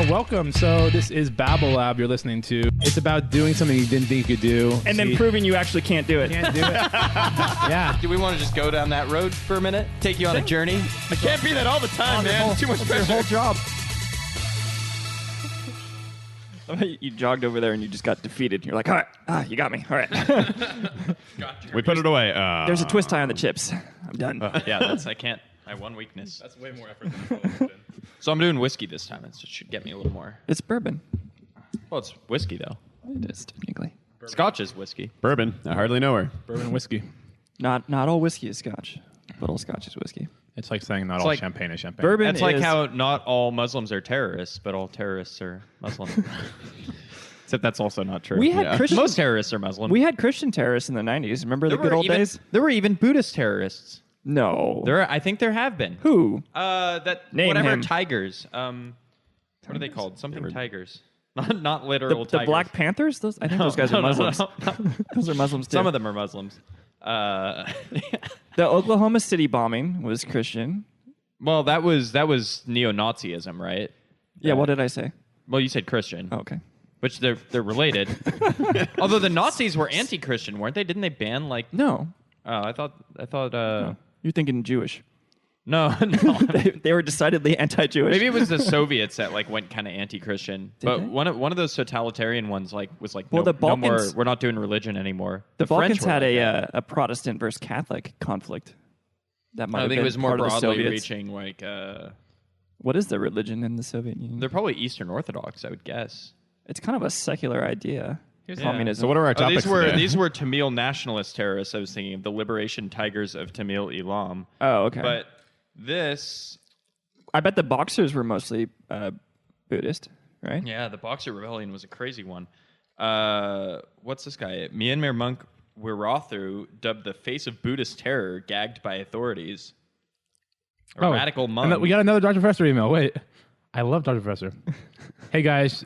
Welcome. So this is Babble Lab you're listening to. It's about doing something you didn't think you could do. And then proving you actually can't do it. Can't do it. Yeah. Do we want to just go down that road for a minute? Take you on a journey? I can't be that all the time, man. Too much pressure. Your whole job. You jogged over there and you just got defeated. You're like, all right, you got me. All right. We put it away. There's a twist tie on the chips. I'm done. Yeah, that's I can't. I have one weakness. That's way more effort than it's been. So I'm doing whiskey this time. It should get me a little more. It's bourbon. Well, it's whiskey though. It is technically. Scotch is whiskey. Bourbon. I hardly know her. Bourbon whiskey. Not all whiskey is Scotch, but all Scotch is whiskey. It's like saying not all like champagne is champagne. Bourbon. It's like how not all Muslims are terrorists, but all terrorists are Muslim. Except that's also not true. We had Christian. Most terrorists are Muslim. We had Christian terrorists in the 90s. Remember the There good were old even- days? There were even Buddhist terrorists. No. I think there have been. Who? Name Whatever him. tigers. What are they called? Something tigers. Not literal The tigers. Black Panthers? I think those guys are Muslims. Those are Muslims too. Some of them are Muslims. The Oklahoma City bombing was Christian. Well, that was neo-Nazism, right? Yeah, what did I say? Well, you said Christian, Oh, okay. which they're related. Although the Nazis were anti-Christian, weren't they? Didn't they ban like? No. Oh, I thought. No. You're thinking Jewish. No. They were decidedly anti-Jewish. Maybe it was the Soviets that like went kind of anti-Christian. But they? one of those totalitarian ones was like, Well, no, the Balkans- no more. We're not doing religion anymore. the French Balkans were had like that. a Protestant versus Catholic conflict. That might I have think been it was more part of the broadly Soviets. reaching. Like What is the religion in the Soviet Union? they're probably Eastern Orthodox, I would guess. It's kind of a secular idea. Communism. So what are our topics today? These were Tamil nationalist terrorists. I was thinking of the Liberation Tigers of Tamil Eelam. Oh, okay. But this, I bet the Boxers were mostly Buddhist, right? yeah, the Boxer Rebellion was a crazy one. What's this guy? Myanmar monk Wirathu, dubbed the face of Buddhist terror, gagged by authorities. A radical monk. We got another Dr. Professor email. Wait. I love Dr. Professor. Hey, guys.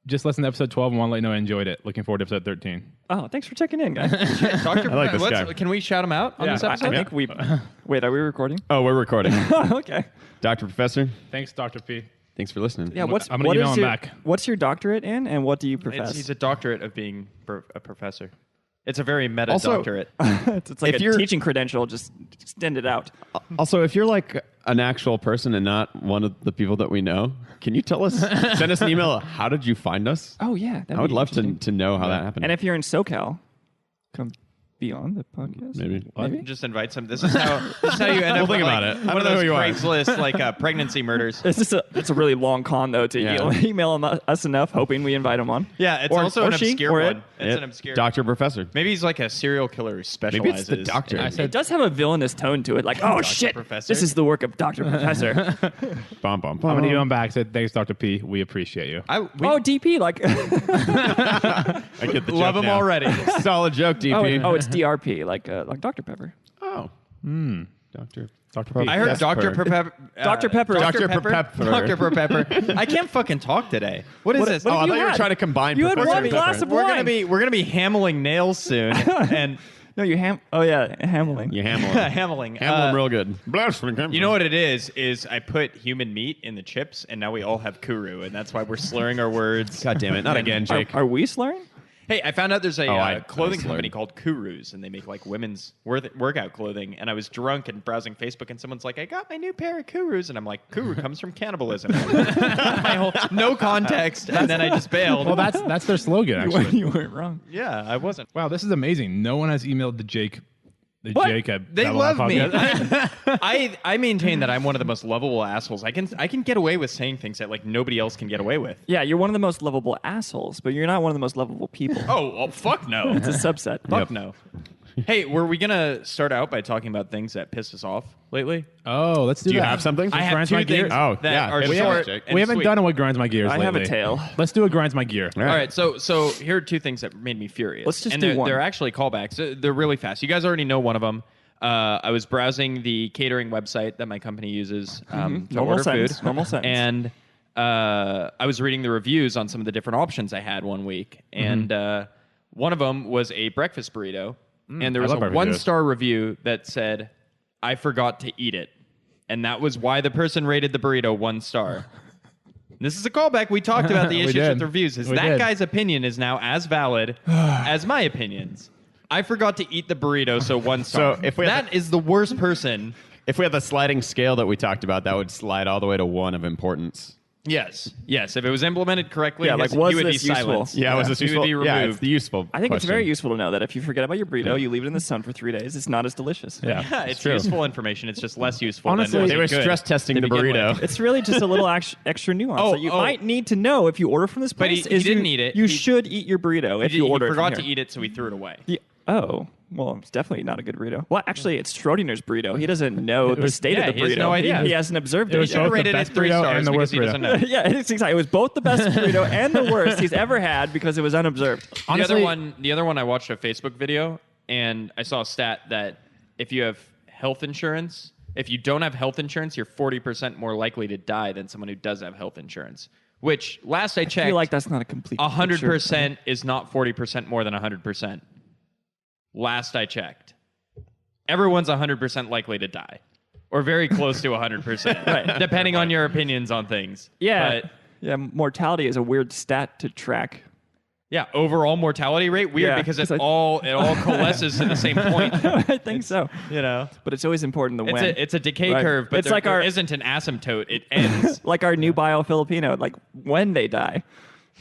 Just listened to episode 12 and want to let you know I enjoyed it. Looking forward to episode 13. Oh, thanks for checking in, guys. Dr. I like this guy. Can we shout him out on this I episode? think we... Wait, are we recording? Oh, we're recording. Okay. Dr. Professor, Thanks, Dr. P. thanks for listening. Yeah, I'm gonna email him back. What's your doctorate in, and what do you profess? He's a doctorate of being a professor. It's a very meta Also- doctorate. It's like If a you're- teaching credential. Just extend it out. Also, if you're like an actual person and not one of the people that we know, can you tell us, send us an email, how did you find us? Oh, yeah. I would love to know how that happened. And if you're in SoCal, come be on the podcast. Maybe. Just invite some. This is how you end up. We'll think with, about like, it. I One don't of know those who you are. Craigslist like pregnancy murders. It's a really long con, though, to Yeah. email us enough, hoping we invite him on. Yeah, it's Or- also or an she, obscure or one. it. It's an obscure. Dr. Professor. Maybe he's like a serial killer who specializes. Maybe it's the doctor. I said, It does have a villainous tone to it, like, oh, shit, Professor. this is the work of Dr. Professor. Bum, bum, I'm bum. going to email him back. Said, thanks, Dr. P. We appreciate you. Oh, DP, like... I get the love joke him now. already. Solid joke, DP. oh, it's DRP, like Dr. Pepper. Oh. Doctor. Dr. P. I heard Yes, Dr. per. Pepper. Dr. Pepper. Dr. Pepper. Dr. Pepper. I can't fucking talk today. What is this? what Oh, I you thought you were had? trying to combine You had Professor one and glass Pepper. of we're wine. gonna be hammling nails soon, and No, you Oh, yeah, Hameling. You hammer him. hammling. Hammer him real good. You know what it is I put human meat in the chips, and now we all have kuru, and that's why we're slurring our words. God damn it. Not again, Jake. Are we slurring? Hey, I found out there's a I clothing slurred. company called Kurus, and they make like women's workout clothing. And I was drunk and browsing Facebook, and someone's like, "I got my new pair of Kurus," and I'm like, "Kuru comes from cannibalism." My whole no context, and then I just bailed. Well, that's their slogan, actually. You weren't wrong. yeah, I wasn't. Wow, this is amazing. No one has emailed the Jake. The What? Jake at They Babylon love me. Podcast. I maintain that I'm one of the most lovable assholes. I can get away with saying things that like nobody else can get away with. Yeah, you're one of the most lovable assholes, but you're not one of the most lovable people. Oh, well, fuck no. It's a subset. Fuck no. Hey, were we gonna start out by talking about things that pissed us off lately? Oh, let's do Do you that. have something? I have Grinds two my gears? things Oh, that yeah. are Hit us short. up, Jake. and We haven't sweet. done it with Grinds My Gears I lately. have a tail. Let's do a Grinds My Gear. All right, so here are two things that made me furious. Let's just and do they're, one. They're actually callbacks. They're really fast. You guys already know one of them. I was browsing the catering website that my company uses to Normal order sentence, food. normal sentence. And I was reading the reviews on some of the different options I had one week, and one of them was a breakfast burrito, and there I was love a breakfast burritos. 1-star review that said, "I forgot to eat it." and that was why the person rated the burrito 1 star. This is a callback. We talked about the We issues did. with reviews. We That did. guy's opinion is now as valid as my opinions. I forgot to eat the burrito, so 1 star. So if we had that is the worst person. If we had the sliding scale that we talked about, that would slide all the way to 1 of importance. Yes. If it was implemented correctly, Yeah, yes, like, was he would this be useful? silenced. Yeah, was this He would useful? be Yeah, removed. it's the useful. I think it's question. very useful to know that if you forget about your burrito, you leave it in the sun for 3 days. It's not as delicious. Yeah, Yeah, it's true. useful information. It's just less useful. Honestly, than They were good stress testing to the begin burrito. with. It's really just a little extra nuance that you might need to know if you order from this But place. he didn't eat it. You He- should eat your burrito if He you order it. forgot to eat it, so he threw it away. Oh, well, it's definitely not a good burrito. Well, actually, it's Schrodinger's burrito. He doesn't know the was- state yeah, of the burrito. he has no idea. He hasn't observed It it. was yet. both the rated best it 3 burrito stars and the because worst he doesn't burrito. know. Yeah, it's exactly. It was both the best burrito and the worst he's ever had because it was unobserved. Honestly, the other one, I watched a Facebook video and I saw a stat that if you have health insurance, if you don't have health insurance, you're 40% more likely to die than someone who does have health insurance. Which last I I checked, feel like that's not a complete. 100% is not 40% more than 100%. Last I checked, everyone's 100% likely to die, or very close to 100%, Right. depending on your opinions on things. Yeah, But, yeah. Mortality is a weird stat to track. yeah, overall mortality rate weird Yeah, because it 'cause I- all coalesces to the same point. I think so. You know, But it's always important to it's win. a decay Right. curve, but It's there, like there our- isn't an asymptote. It ends. like our new bio Filipino, like when they die.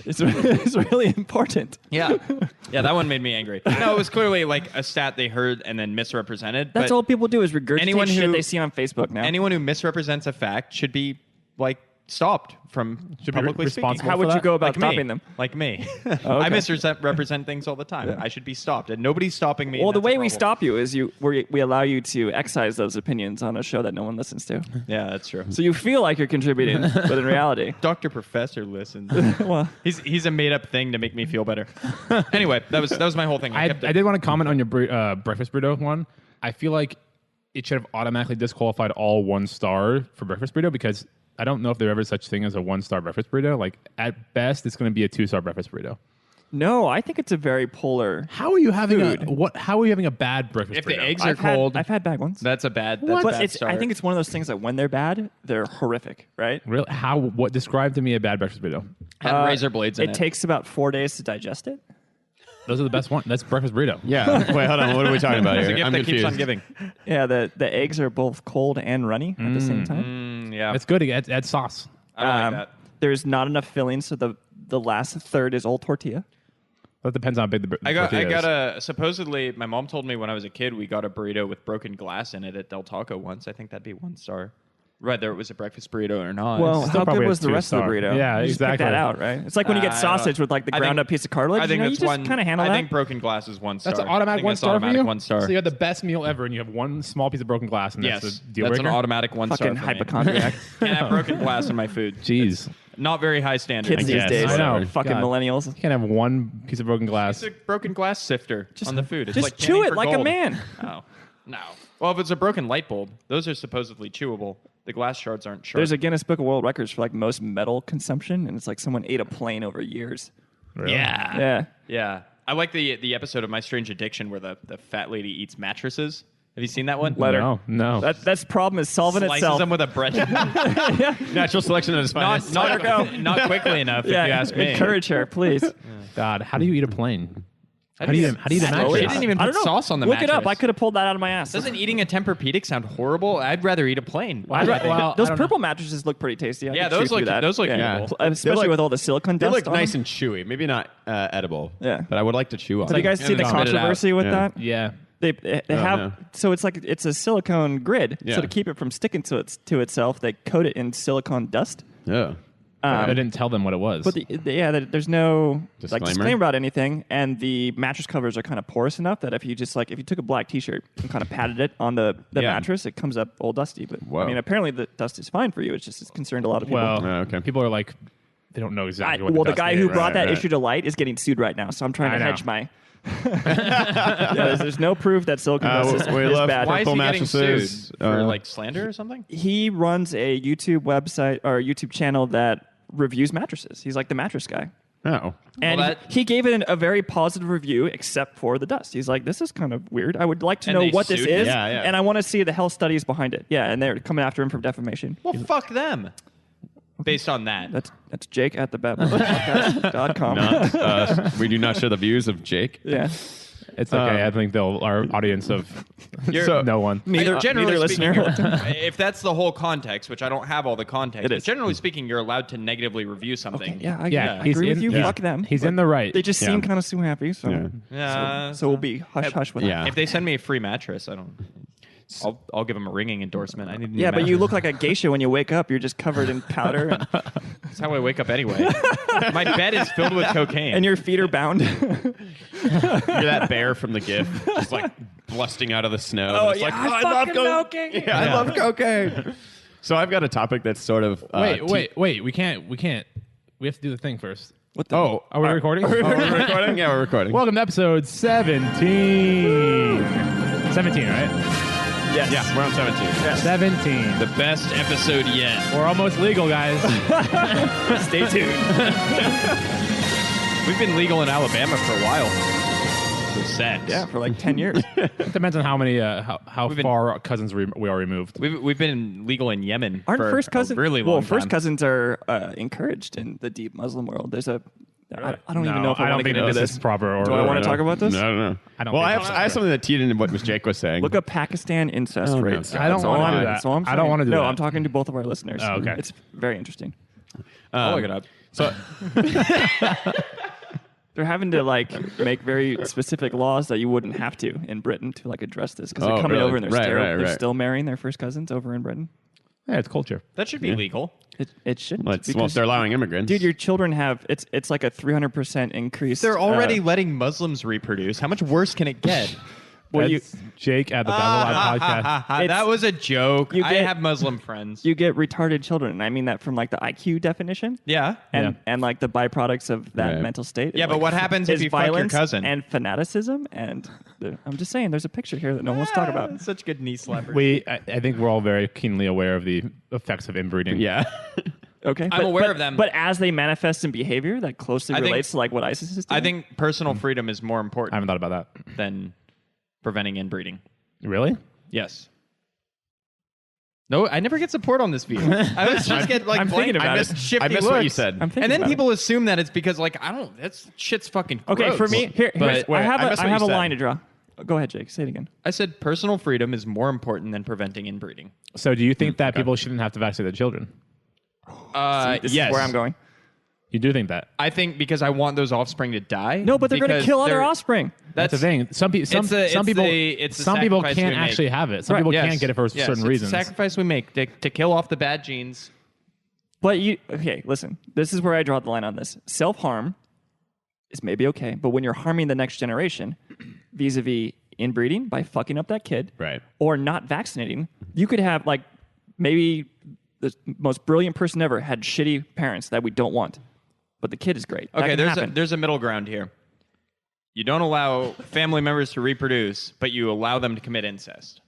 It's really important. Yeah, that one made me angry. No, it was clearly like a stat they heard and then misrepresented. That's but all people do is regurgitate anyone shit who- they see on Facebook now. anyone who misrepresents a fact should be like stopped from Should be publicly responsible. speaking. How would for you that? go about Like stopping me. them? Like me. okay. I misrepresent things all the time. I should be stopped, and nobody's stopping me. Well, and the that's a way we problem. stop you is we allow you to excise those opinions on a show that no one listens to. Yeah, that's true. So you feel like you're contributing, but in reality, Dr. Professor listens. well, He's a made up thing to make me feel better. Anyway, that was my whole thing. I kept it- did want to comment on your breakfast burrito one. I feel like it should have automatically disqualified all 1 star for breakfast burrito because I don't know if there ever such thing as a 1-star breakfast burrito. Like at best, it's going to be a 2-star breakfast burrito. no, I think it's a very polar. How are you having Food. How are you having a bad breakfast If burrito? the eggs are I've had- cold, I've had bad ones. that's a bad. That's What? a But bad it's, I start. think it's one of those things that when they're bad, they're horrific, right? Really? How? What? Describe to me a bad breakfast burrito. had razor blades in It it. takes about 4 days to digest it. Those are the best ones. That's breakfast burrito. Yeah. Wait, hold on. What are we talking about It's a here? gift I'm that confused. keeps on giving. Yeah, the eggs are both cold and runny at the same time. Yeah, It's good. It adds sauce. I don't like that. There's not enough filling, so the last third is old tortilla. That depends on how big the I got tortilla is. a supposedly my mom told me when I was a kid we got a burrito with broken glass in it at Del Taco once. I think that'd be 1 star. Whether it was a breakfast burrito or not. Well, still how probably good a was the rest of the 2-star. burrito? Yeah, you just pick exactly. that out, right? It's like when you get I don't sausage know. with like the I ground think- up piece of cartilage. I think you that's just one. kind of handle I that. think broken glass is 1 star. That's an I automatic think 1 that's star for automatic you. 1 star. So you had the best meal ever, and you have 1 small piece of broken glass, and yes, that's a deal that's breaker. an automatic 1 star. Fucking for me. hypochondriac. Can't have broken glass in my food. Jeez, Not very high standard. Kids I these guess. days. I know. Fucking God. millennials. you can't have 1 piece of broken glass. It's a broken glass sifter on the food. It's just like chew panning it for like a gold. man. No. Well, if it's a broken light bulb, those are supposedly chewable. The glass shards aren't sharp. There's a Guinness Book of World Records for like most metal consumption, and it's like someone ate a plane over years. Really? Yeah. Yeah. Yeah. I like the episode of My Strange Addiction where the fat lady eats mattresses. Have you seen that one? Let her. No. That's problem is solving Slices itself. them with a bread. Natural selection at its finest. not quickly enough, if you ask me. encourage her, please. God, how do you eat a plane? How do you eat a She mattress? didn't even I put don't know. sauce on the Look mattress. it up. I could have pulled that out of my ass. Doesn't eating a Tempur-Pedic sound horrible? I'd rather eat a plane. Well, I those don't purple mattresses look pretty tasty. I Yeah, could chew those through look- that. those look yeah. eatable. Especially They look- with all the silicone They dust look on nice them. and chewy. Maybe not edible. Yeah. But I would like to chew on. Have you guys seen the and spit it out. controversy with Yeah. that? Yeah. They Oh, have no. so it's like it's a silicone grid. Yeah. So to keep it from sticking to itself, they coat it in silicone dust. Yeah. I didn't tell them what it was. But there's no Disclaimer? disclaimer about anything, and the mattress covers are kind of porous enough that if you took a black T-shirt and kind of patted it on the Yeah. mattress, it comes up all dusty. But Whoa. I mean, apparently the dust is fine for you. It's just it's concerned a lot of people. well, Oh, okay. people are like, they don't know exactly what. Well, the dust guy is. who brought that right. issue to light is getting sued right now, so I'm trying I to know. hedge my. There's no proof that silicone dust we is love bad. Why is Purple he getting mattresses, sued? For uh, like slander or something? He runs a YouTube website or a YouTube channel that reviews mattresses. He's like the mattress guy. Oh. And Well, he gave it a very positive review, except for the dust. He's like, this is kind of weird. I would like to And know they what this sued is, him? Yeah. and I want to see the health studies behind it. Yeah, and they're coming after him for defamation. Well, fuck them. Based on that. That's Jake at thebadboyspodcast.com. We do not share the views of Jake. Yeah. It's okay. I think our audience of no one. Neither Generally speaking, listener. if that's the whole context, which I don't have all the context, It but is. generally speaking, you're allowed to negatively review something. Yeah, I Yeah, agree with you. Fuck them. He's But in the right. They just Yeah. seem kind of so happy. So, Yeah. Yeah. so we'll be hush with Yeah. that. If they send me a free mattress, I'll give them a ringing endorsement. I need a new Yeah, but you mattress. look like a geisha when you wake up. You're just covered in powder, and, That's how I wake up anyway. My bed is filled with cocaine. and your feet are bound. You're that bear from the GIF, just like busting out of the snow. Oh, It's yeah, like, I love fucking cocaine. Yeah, I love cocaine. So I've got a topic that's sort of Wait. We can't. We have to do the thing first. What the? Oh, Are we recording? we're recording. Yeah, we're recording. Welcome to episode 17. 17, right? Yes. Yeah, we're on 17. 17. the best episode yet. We're almost legal, guys. Stay tuned. We've been legal in Alabama for a while. For sex. Yeah, for like 10 years. It depends on how many, how We've been- far cousins we are removed. We've been legal in Yemen Aren't for first cousins a really long Well, first time. cousins are encouraged in the deep Muslim world. There's a. I don't even No, know if I don't want to think get into this this. is proper. Or Do I want to talk about this? No, I don't know. I don't well, think I have something that teed into what Jake was saying. Look up Pakistan incest Oh, no. rates. I don't That's all wanna I'm- do that. that's all I'm I don't saying. wanna do No, that. I'm talking to both of our listeners. Oh, okay. It's very interesting. I'll look it up. So They're having to like make very specific laws that you wouldn't have to in Britain to like address this because Oh, they're coming really? over and they're, Right, still, right, they're right. still marrying their first cousins over in Britain. Yeah, it's culture. That should be legal. It shouldn't. well, because, they're allowing immigrants. dude, your children have it's like a 300% increase. They're already letting Muslims reproduce. How much worse can it get? well, That's Jake at the Babble Live podcast. It's- That was a joke. you I get- have Muslim friends. you get retarded children. And I mean that from like the IQ definition. Yeah. And like the byproducts of that Right. mental state. Yeah, is, but like, what happens if is you fuck your violence cousin? and fanaticism? And I'm just saying, there's a picture here that no one wants to talk about. Such good knee slappers. I think we're all very keenly aware of the effects of inbreeding. yeah. Okay, I'm aware of them. But as they manifest in behavior, that closely I think- relates to like what ISIS is doing. I think personal freedom is more I important haven't thought about that. than preventing inbreeding. Really? Yes. No, I never get support on this view. I was just get like I'm thinking blank, about I it. missed shifty I missed looks. what you said. I'm thinking And then about people assume that it's because like I don't. That's shit's fucking gross. Okay, for me, here's, But- I have I a, missed I what have you a said. line to draw. Go ahead, Jake. Say it again. I said personal freedom is more important than preventing inbreeding. So do you think that people shouldn't have to vaccinate their children? This yes. is where I'm going. You do think that? I think because I want those offspring to die. No, but they're going to because kill other they're- offspring. That's the thing. Some people, it's a some people sacrifice can't we make. actually have it. Some Right, people Yes. can't get it for Yes, certain it's a reasons. sacrifice we make to kill off the bad genes. But okay, listen. This is where I draw the line on this. Self-harm is maybe okay, but when you're harming the next generation, vis-a-vis inbreeding by fucking up that kid, Right. or not vaccinating, you could have like maybe the most brilliant person ever had shitty parents that we don't want, but the kid is great. That Okay, can happen. there's a middle ground here. You don't allow family members to reproduce, but you allow them to commit incest.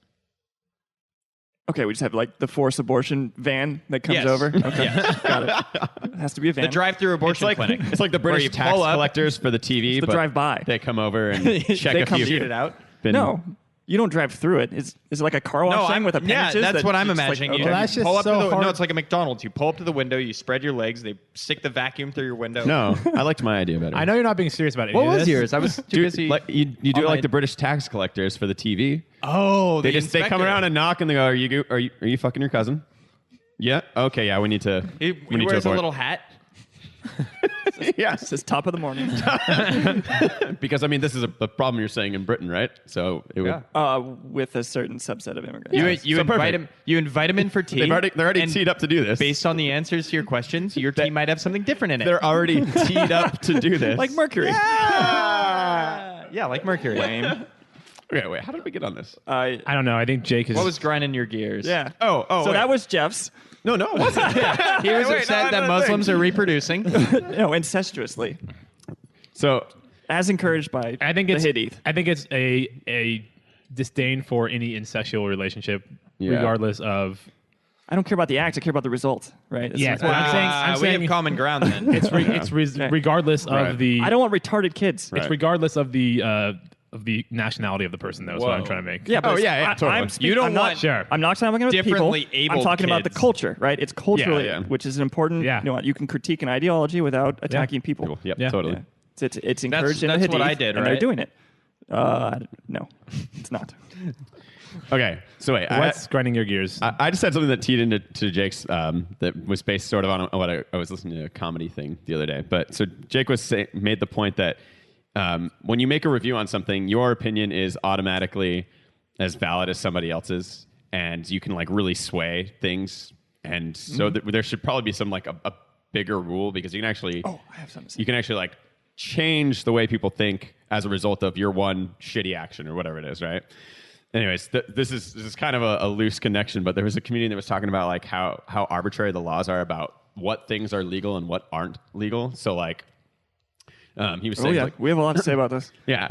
Okay, we just have like the forced abortion van that comes Yes. over. Okay, Yes. got it. It has to be a van. The drive-through abortion clinic. It's like the where British you tax pull up, collectors for the TV. the but drive-by. They come over and check They a come few. shoot it out. been- No, you don't drive through it. Is it like a car wash No, thing with appendages? yeah, that's that what I'm just like, imagining. okay. You, Well, that's you just pull up so to the, hard. No, it's like a McDonald's. You pull up to the window, you spread your legs, they stick the vacuum through your window. No, I liked my idea better. I know you're not being serious about it. What was yours? I was too Dude, busy. like, you do it on like my- the British tax collectors for the TV. Oh, They come around and knock and they go, "Are you fucking your cousin?" Yeah. Okay. Yeah. We need to. He we need wears to a abort. little hat. Yes. It's top of the morning. Because I mean, this is a problem you're saying in Britain, right? So it would. Yeah. With a certain subset of immigrants. You So invite perfect. him. You invite him in for tea. They're already and teed up to do this. Based on the answers to your questions, your tea might have something different in it. They're already teed up to do this. Like Mercury. yeah, like Mercury. Lame. Okay, wait. How did we get on this? I don't know. I think Jake is. What was grinding your gears? Yeah. Oh. So wait. that was Jeff's. No, it wasn't. He was upset that Muslims are reproducing. No, incestuously, So as encouraged by I think the it's. Hadith. I think it's a disdain for any incestual relationship, Yeah. regardless of I don't care about the act. I care about the result, right? That's Yeah, what- that's what I'm saying. I'm we saying have common ground then. Regardless Right. of the. I don't want retarded kids. Right. It's regardless of the nationality of the person. That's what I'm Whoa. trying to make. Yeah, but Oh, yeah, totally. I'm You don't I'm not, want Sure. I'm not talking about people. differently I'm abled talking about the kids. culture, right? It's culturally, Yeah, yeah. which is an important. Yeah. You know what? You can critique an ideology without attacking people. Cool. Yep, Yeah. totally. Yeah. It's encouraged in the that's what Hadith, I did, and they're right? doing it. No, it's not. Okay, so wait. What's grinding your gears? I just had something that teed into Jake's that was based sort of on what I was listening to a comedy thing the other day. But so Jake made the point that when you make a review on something, your opinion is automatically as valid as somebody else's, and you can like really sway things. And so there should probably be some like a bigger rule because you can actually I have something to say. you can actually like change the way people think as a result of your one shitty action or whatever it is, right? Anyways, this is kind of a loose connection, but there was a comedian that was talking about like how arbitrary the laws are about what things are legal and what aren't legal. So like, he was saying, like, we have a lot to say about this. yeah,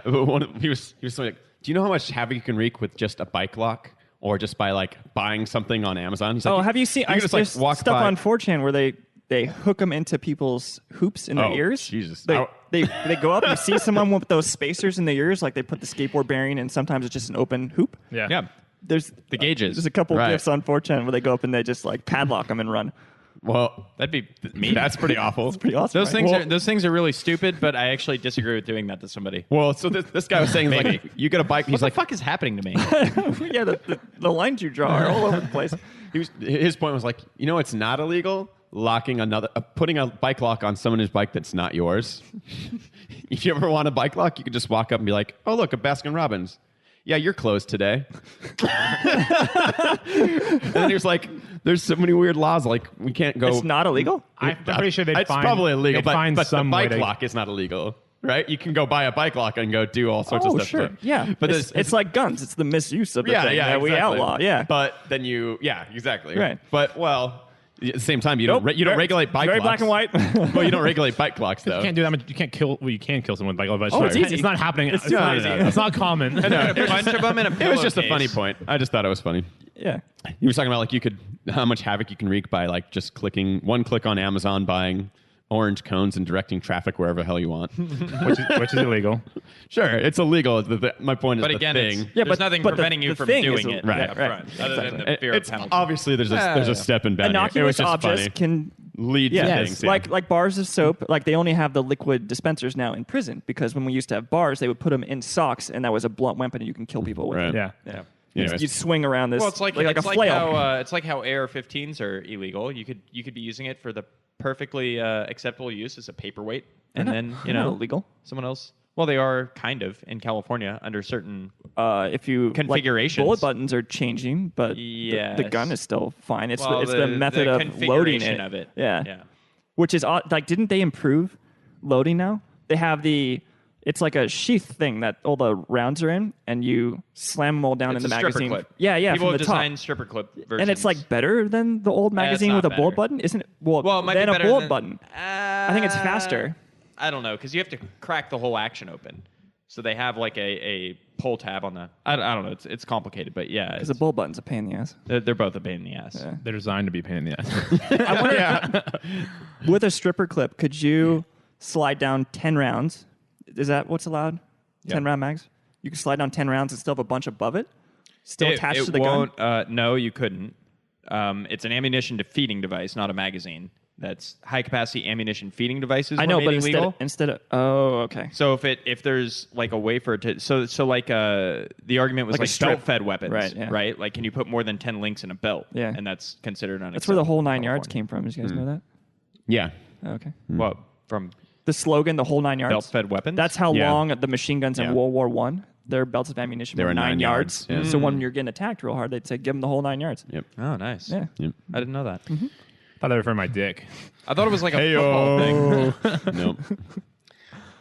he was saying, like, do you know how much havoc you can wreak with just a bike lock or just by like buying something on Amazon? He's like, Oh, have you seen? You can just like there's walk stuff by. on 4chan where they hook them into people's hoops in their Oh, ears. Jesus. They go up. You see someone with those spacers in their ears, like they put the skateboard bearing, and sometimes it's just an open hoop. Yeah. There's The gauges. There's a couple Right. gifs on 4chan where they go up and they just like padlock them and run. Well, That'd be mean. that's pretty awful. Pretty awesome. Those right? things are really stupid, but I actually disagree with doing that to somebody. Well, so this guy was saying like you get a bike. What He's the like, fuck is happening to me? yeah, the lines you draw are all over the place. his point was like, you know, it's not illegal locking putting a bike lock on someone's bike that's not yours. If you ever want a bike lock, you can just walk up and be like, oh look, a Baskin Robbins. Yeah, you're closed today. And then he was like, there's so many weird laws, like we can't go. It's not illegal. I'm pretty sure they'd It's find, probably illegal, they'd but find the some bike way to, lock is not illegal, right? You can go buy a bike lock and go do all sorts of stuff. Sure. Yeah. but it's like guns. It's the misuse of the yeah, thing yeah, that we exactly. outlaw. Yeah. But then exactly. Right. But well, at the same time, you Nope. don't regulate bike Very clocks. black and white. Well, you don't regulate bike clocks though. You can't do that much. You can't kill. Well, you can kill someone with bike. Oh, it's easy. It's not happening. It's super not, easy. It's not common. A bunch of them in a It was just a funny pillowcase. point. I just thought it was funny. yeah. He was talking about like how much havoc you can wreak by like just clicking one click on Amazon, buying orange cones and directing traffic wherever the hell you want. which is illegal. Sure, it's illegal. My point is But the again, thing. Yeah, there's but- nothing but the- preventing you the from thing is doing it right, up right. front, other than the fear It's of penalty. obviously there's a step in bending. It was Innocuous just objects funny. can Lead to yeah, things. Yeah. like bars of soap. Like they only have the liquid dispensers now in prison because when we used to have bars, they would put them in socks, and that was a blunt weapon, and you can kill people with Right. it. Yeah. Yeah. Anyways. You'd swing around this Well, it's like a it's like flail. how it's like how AR-15s are illegal. You could be using it for the perfectly acceptable use as a paperweight, and then They're not illegal. someone else. Well, they are kind of in California under certain. If you Configurations. like, bullet buttons are changing, but the Yes. gun is still fine. It's Well, it's the method of loading configuration it. of it. Yeah. Yeah. Which is odd. Like, didn't they improve loading now? They have it's like a sheath thing that all the rounds are in, and you slam them all down It's in the a stripper magazine. clip. Yeah, yeah, People from have the top. designed stripper clip versions. And it's like better than the old magazine not with a bullet better. button, isn't it? Well, well, it might be then a better bullet than- button. I think it's faster. I don't know because you have to crack the whole action open. So they have like a pull tab on the. I don't know. It's complicated, but yeah, Because the bullet button's a pain in the ass. they're both a pain in the ass. Yeah. They're designed to be a pain in the ass. I wonder, with a stripper clip, could you slide down 10 rounds? Is that what's allowed? 10 round mags? You can slide down 10 rounds and still have a bunch above it? Still attached to the gun? won't, no, you couldn't. It's an ammunition feeding device, not a magazine. That's high capacity ammunition feeding devices. I know, were but made illegal. instead of oh, okay. So if there's like a way for it to so like the argument was Like a like strip. belt fed weapons, Right, yeah. right? Like can you put more than 10 links in a belt? Yeah. And that's considered unacceptable. That's where the whole 9 in yards California. came from. Did you guys know that? yeah. Oh, okay. What from The slogan, the whole 9 yards. belt fed weapons? That's how Yeah. long the machine guns in Yeah. World War I, their belts of ammunition They were were 9 9 yards. yards, yeah. So when you're getting attacked real hard, they'd say, give them the whole 9 yards. Yep. oh nice. Yeah. Yep. I didn't know that. I thought they were for my dick. I thought it was like a football thing. Nope.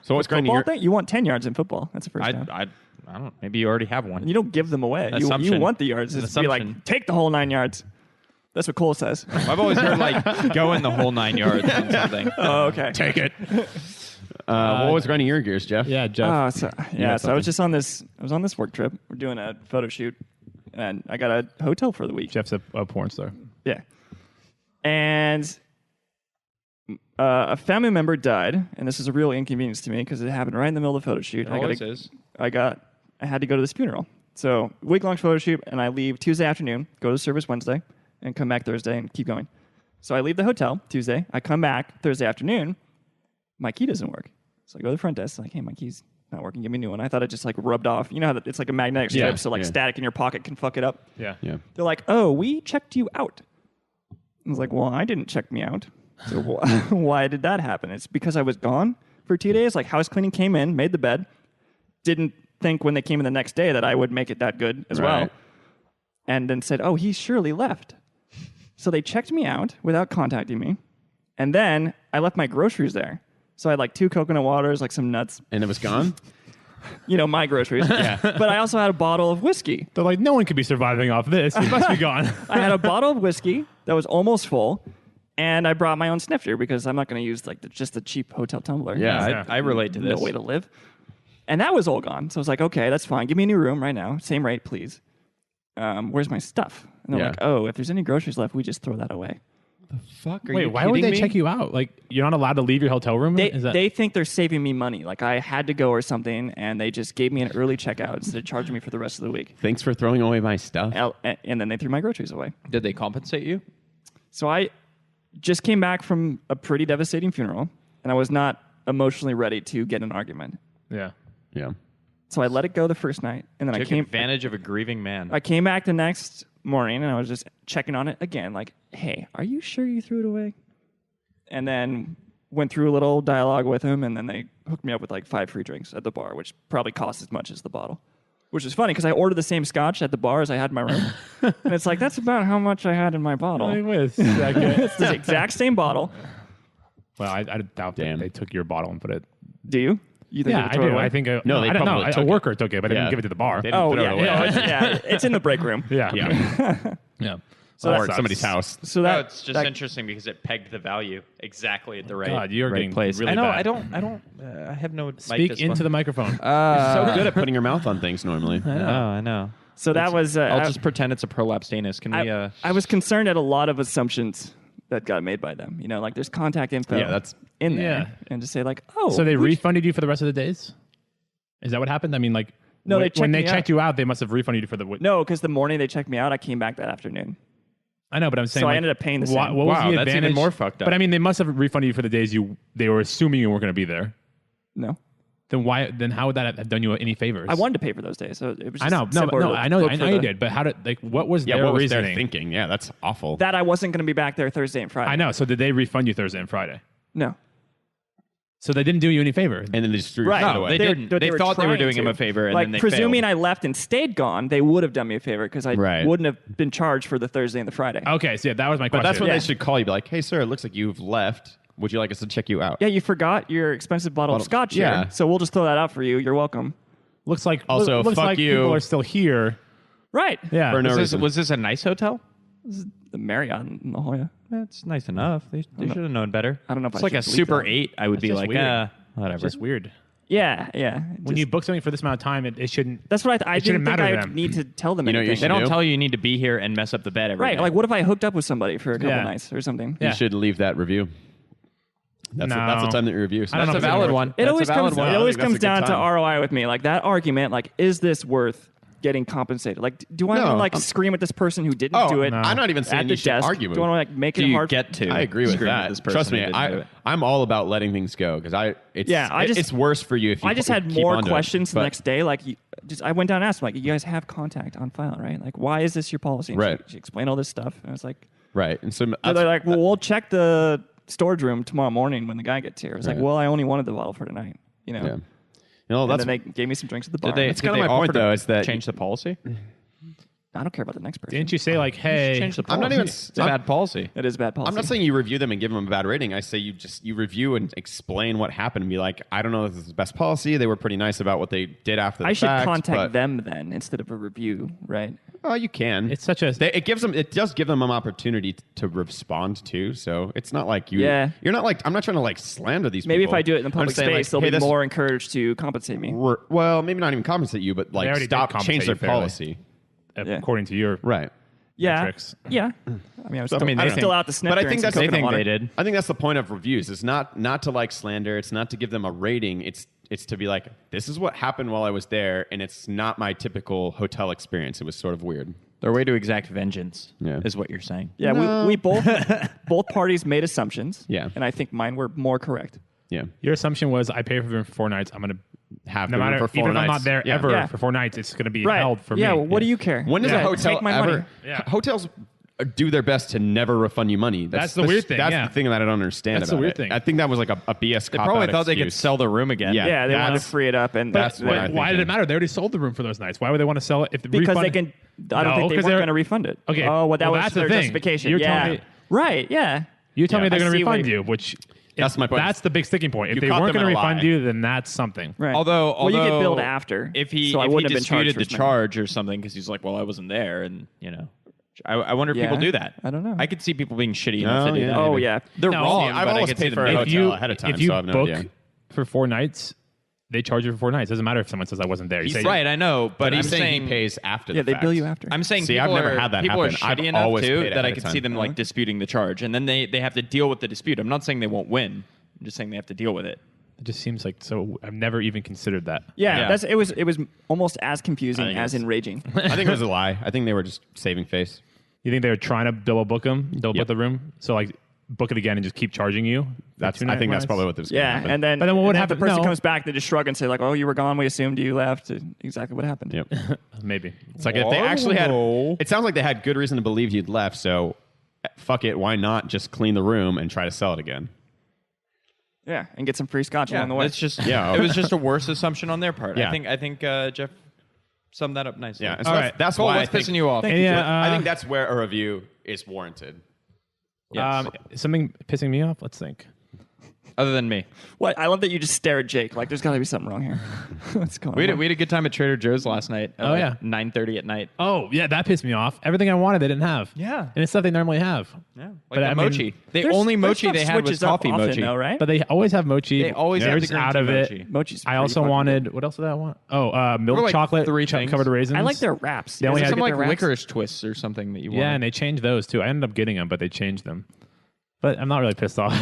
So what's grinding Football your thing? You want 10 yards in football. That's the first I down. don't know. Maybe you already have one. You don't give them away. You Assumption. want the yards. An It's to be like, assumption. take the whole 9 yards. That's what Cole says. I've always heard like go in the whole 9 yards on something. Oh, okay. Take it. what was grinding your gears, Jeff? Yeah, Jeff. So got I was just on this. I was on this work trip. We're doing a photo shoot, and I got a hotel for the week. Jeff's a porn star. Yeah. And a family member died, and this is a real inconvenience to me because it happened right in the middle of the photo shoot. It always is. I had to go to this funeral. So week-long photo shoot, and I leave Tuesday afternoon, go to service Wednesday, and come back Thursday and keep going. So I leave the hotel Tuesday. I come back Thursday afternoon. My key doesn't work. So I go to the front desk, like, hey, my key's not working. Give me a new one. I thought it just like rubbed off. You know how it's like a magnetic strip, Yeah, so like static in your pocket can fuck it up. Yeah. They're like, oh, we checked you out. I was like, well, I didn't check me out. So why did that happen? It's because I was gone for 2 days. Like house cleaning came in, made the bed. Didn't think when they came in the next day that I would make it that good as well. And then said, oh, he surely left. So they checked me out without contacting me. And then I left my groceries there. So I had like 2 coconut waters, like some nuts. And it was gone? You know, my groceries. But I also had a bottle of whiskey. They're like, no one could be surviving off this. It must be gone. I had a bottle of whiskey that was almost full. And I brought my own snifter because I'm not going to use like just the cheap hotel tumbler. Yeah, I relate to this. No way to live. And that was all gone. So I was like, okay, that's fine. Give me a new room right now. Same rate, please. Where's my stuff? And they're like, oh, if there's any groceries left, we just throw that away. Fuck, Wait, why would they check you out? Like, you're not allowed to leave your hotel room? They think they're saving me money. Like, I had to go or something, and they just gave me an early checkout instead of charging me for the rest of the week. Thanks for throwing away my stuff. And then they threw my groceries away. Did they compensate you? So I just came back from a pretty devastating funeral, and I was not emotionally ready to get an argument. Yeah. Yeah. So I let it go the first night, and then Took advantage of a grieving man. I came back the next morning, and I was just checking on it again, like, hey, are you sure you threw it away? And then went through a little dialogue with him, and then they hooked me up with like 5 free drinks at the bar, which probably cost as much as the bottle. Which is funny, because I ordered the same scotch at the bar as I had in my room. And it's like, that's about how much I had in my bottle. It's the exact same bottle. Well, I doubt that they took your bottle and put it. Do you? You think Yeah, I do. I think No, they I don't know. probably took A it. worker took it, but they didn't give it to the bar. They didn't Oh, throw yeah. it away. No, it's in the break room. Yeah. Yeah. So Or at somebody's house. So No, that it's just that- interesting because it pegged the value exactly at the right, God, you're right getting place. really I know. bad. I have no. Speak into the microphone. So good at putting your mouth on things normally. I know. So that was. I'll just pretend it's a prolapsed anus. Can we? I was concerned at a lot of assumptions that got made by them. You know, like there's contact info. Yeah, that's in there, Yeah. and to say like, oh, So they refunded you for the rest of the days? Is that what happened? I mean, like, No, they when they checked me checked you out, they must have refunded you for the. no, because the morning they checked me out, I came back that afternoon. I know, but I'm saying. So I like, ended up paying the same. What was Wow, the that's even advantage? more fucked up. But I mean, they must have refunded you for the days they were assuming you weren't going to be there. No, Then why? Then how would that have done you any favors? I wanted to pay for those days, so it was. I Just know. No, simpler no. to I know. book I for know you the- did. But how did? Like, what was their what was reasoning? their thinking? Yeah, that's awful. That I wasn't going to be back there Thursday and Friday. I know. So did they refund you Thursday and Friday? No. So they didn't do you any favor. and then they just threw Right. your shit No, away. they didn't. They were thought they were trying doing him to. a favor, and like then they presuming failed. I left and stayed gone, they would have done me a favor because I Right. wouldn't have been charged for the Thursday and the Friday. Okay, so yeah, that was my But question. that's when Yeah. they should call you. Be like, hey, sir, it looks like you've left. Would you like us to check you out? Yeah, you forgot your expensive bottle of scotch yeah. here, so we'll just throw that out for you. You're welcome. looks like Also, looks fuck like you. people are still here. Right. Yeah. For no reason. Was this a nice hotel? The Marriott in La Jolla. That's nice enough. They should have known better. I don't know if it's I like a should believe Super that. 8. I would be just like, weird. whatever. It's just weird. Yeah, yeah. When you book something for this amount of time, it shouldn't. That's what I it didn't shouldn't think matter I to would them. need to tell them You know what you anything. They don't do? tell you you need to be here and mess up the bed every Right. night. Like, what if I hooked up with somebody for a couple Yeah. nights or something? Yeah. You should leave that review. That's No. the time that you review. So I don't That's know a if it's valid gonna one. work. It That's always a valid comes. one. It I always think that's comes a good down to time. ROI with me. Like that argument. Like, is this worth getting compensated? Like, do I want to No, like scream at this person who didn't Oh, do it? no. I'm not even At saying the you should desk? argue. Do I want to like make Do it you hard? get to? I agree with scream at that. this person Trust who me, didn't do it? I'm all about letting things go because Yeah, it's worse for you if you. I just had keep more onto it. questions the But- next day. Like, I went down and asked them, like, you guys have contact on file, right? Like, why is this your policy? And Right. She explained all this stuff, and I was like, Right, and so they're like, well, we'll check the storage room tomorrow morning when the guy gets here. I was like, Right. well, I only wanted the bottle for tonight, you know. yeah. You know, And that's then they gave me some drinks at the bar. Did they? That's did kinda they my point, offer to though, is that- change the policy? I don't care about the next person. Didn't you say like, hey? Change the I'm policy. not even- It's a bad policy. It is bad policy. I'm not saying you review them and give them a bad rating. I say you review and explain what happened and be like, I don't know if this is the best policy. They were pretty nice about what they did after the I should fact, contact but- them then instead of a review, right? Oh, you can. It's such a. It does give them an opportunity to respond too. So it's not like you. Yeah. You're not like I'm not trying to like slander these Maybe people. if I do it in the I'm public just saying, space, like, they'll hey, be this- more encouraged to compensate me. Well, maybe not even compensate you, but like already did stop, compensate change their you fairly. policy. According to your Right. Yeah, metrics. yeah. I mean, I'm I mean, they still think- out the snip. but I during think some that's the They coconut think water. they did. I think that's the point of reviews. It's not to like slander. It's not to give them a rating. It's to be like, this is what happened while I was there, and it's not my typical hotel experience. It was sort of weird. Their way to exact vengeance Yeah. is what you're saying. Yeah, we both parties made assumptions. Yeah. and I think mine were more correct. Yeah, Your assumption was I pay for the room for 4 nights. I'm gonna have no the room matter for 4 even if nights. I'm not there Yeah. ever Yeah. for 4 nights. It's gonna be Right? held for yeah. me. What do you care? When does Yeah, a hotel take my ever? money. Yeah. Hotels do their best to never refund you money. That's the weird thing, That's yeah. the thing that I don't understand. That's the about weird it. thing. I think that was like a BS. They probably cop-out thought they could excuse. sell the room again. Yeah. Yeah, they wanted to That's- free it up, and that's what I But think. why did it matter? They already sold the room for those nights. Why would they want to sell it if the because refund? they can. I don't No, think they 'cause weren't they're- going to refund it. Okay, Oh, well, that well, was that's the their thing. justification. You're yeah. telling me- Right. Yeah. You tell me Yeah. they're I going to see refund what- you, which That's my point. That's the big sticking point. If You they caught weren't them going in to a refund lie. you, then that's something. Right. Although well, you get although billed after. If he so I if he wouldn't have been charged disputed for the spending. charge or something because he's like, well, I wasn't there, and I wonder if Yeah. people do that. I don't know. I could see people being shitty enough Oh, to do yeah. that. Oh maybe. yeah. They're No, wrong. see, I've but I always could see paid for them a doing hotel it. ahead of time, if you so I have no book idea. for 4 nights, they charge you for 4 nights. Doesn't matter if someone says I wasn't there. You He's say, Right, I know, but I'm he's saying saying he pays after. Yeah, the they fact. bill you after. I'm saying See, people I've never are, had that people are happen. I've shitty enough always too paid that I ahead could of see time. them like disputing the charge, and then they have to deal with the dispute. I'm not saying they won't win. I'm just saying they have to deal with it. It just seems like so. I've never even considered that. Yeah, Yeah. it was almost as confusing I think as it's- enraging. I think it was a lie. I think they were just saving face. You think they were trying to double book Yep. the room? So like book it again and just keep charging you? That's. For 2 I think that's nights? probably what this. Yeah, and then But then what would and happen- If the person no. comes back, they just shrug and say like, "Oh, you were gone. We assumed you left." Exactly what happened. Yep. Maybe. It's like if they actually had. Oh. It sounds like they had good reason to believe you'd left. So, fuck it. Why not just clean the room and try to sell it again? Yeah, and get some free scotch Yeah, along the way. it's just Yeah. it was just a worse assumption on their part. Yeah. I think Jeff summed that up nicely. Yeah. And so All that's, right. that's Cole, why what's I think, pissing you off? And yeah, I think that's where a review is warranted. Yes. Something pissing me off. Let's think. Other than me, What? I love that you just stare at Jake. Like, there's got to be something wrong here. What's going on? we had a good time at Trader Joe's last night. At Oh, yeah. 9:30 at night. Oh yeah, that pissed me off. Everything I wanted, they didn't have. Yeah. and it's stuff they normally have. Yeah, like But the I mean- mochi. The There's- only their mochi stuff they had was switches up coffee often, mochi. though, right? But they always have mochi. They always They're have the just green out tea of mochi. it. Mochi's I pretty also fucking wanted what else did I want? Oh, milk were like chocolate 3 things. covered raisins. I like their wraps. They only Guys had- Some get like their wraps? licorice twists or something that you want. Yeah, and they changed those too. I ended up getting them, but they changed them. But I'm not really pissed off.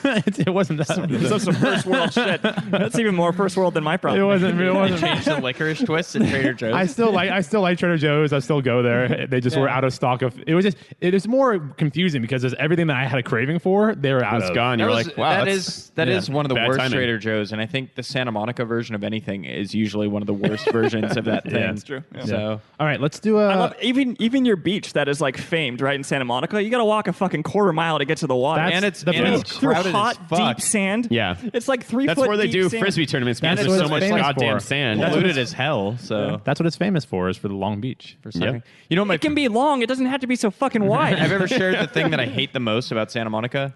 it wasn't that. That's some first world shit. That's even more first world than my It problem. wasn't. It wasn't. Change the licorice twists at Trader Joe's. I still like Trader Joe's. I still go there. They just were out of stock of. It is more confusing because there's everything that I had a craving for. They were out It's of. gone. You're like, wow, that is one of the bad worst timing. Trader Joe's, and I think the Santa Monica version of anything is usually one of the worst versions of that thing. Yeah. That's true. Yeah. So All right, let's do a. I love even your beach that is like famed right in Santa Monica. You got to walk a fucking quarter mile to get to the water. That's and it's the and it's beach. through crowded hot, as fuck. deep sand. Yeah. It's like 3 That's foot where they deep do sand. frisbee tournaments because That's there's what so it's much famous goddamn for. sand. Polluted as hell. So That's what it's famous for, is for the long beach. for sucking. Yep. You know what It can be long. It doesn't have to be so fucking wide. I've ever shared the thing that I hate the most about Santa Monica?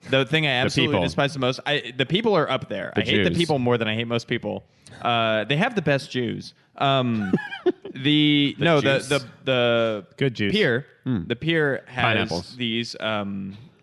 The thing I absolutely people. despise the most. The people are up there. I hate the Jews. people more than I hate most people. They have the best Jews. The Good Jews. pier. The pier has Pineapples. these.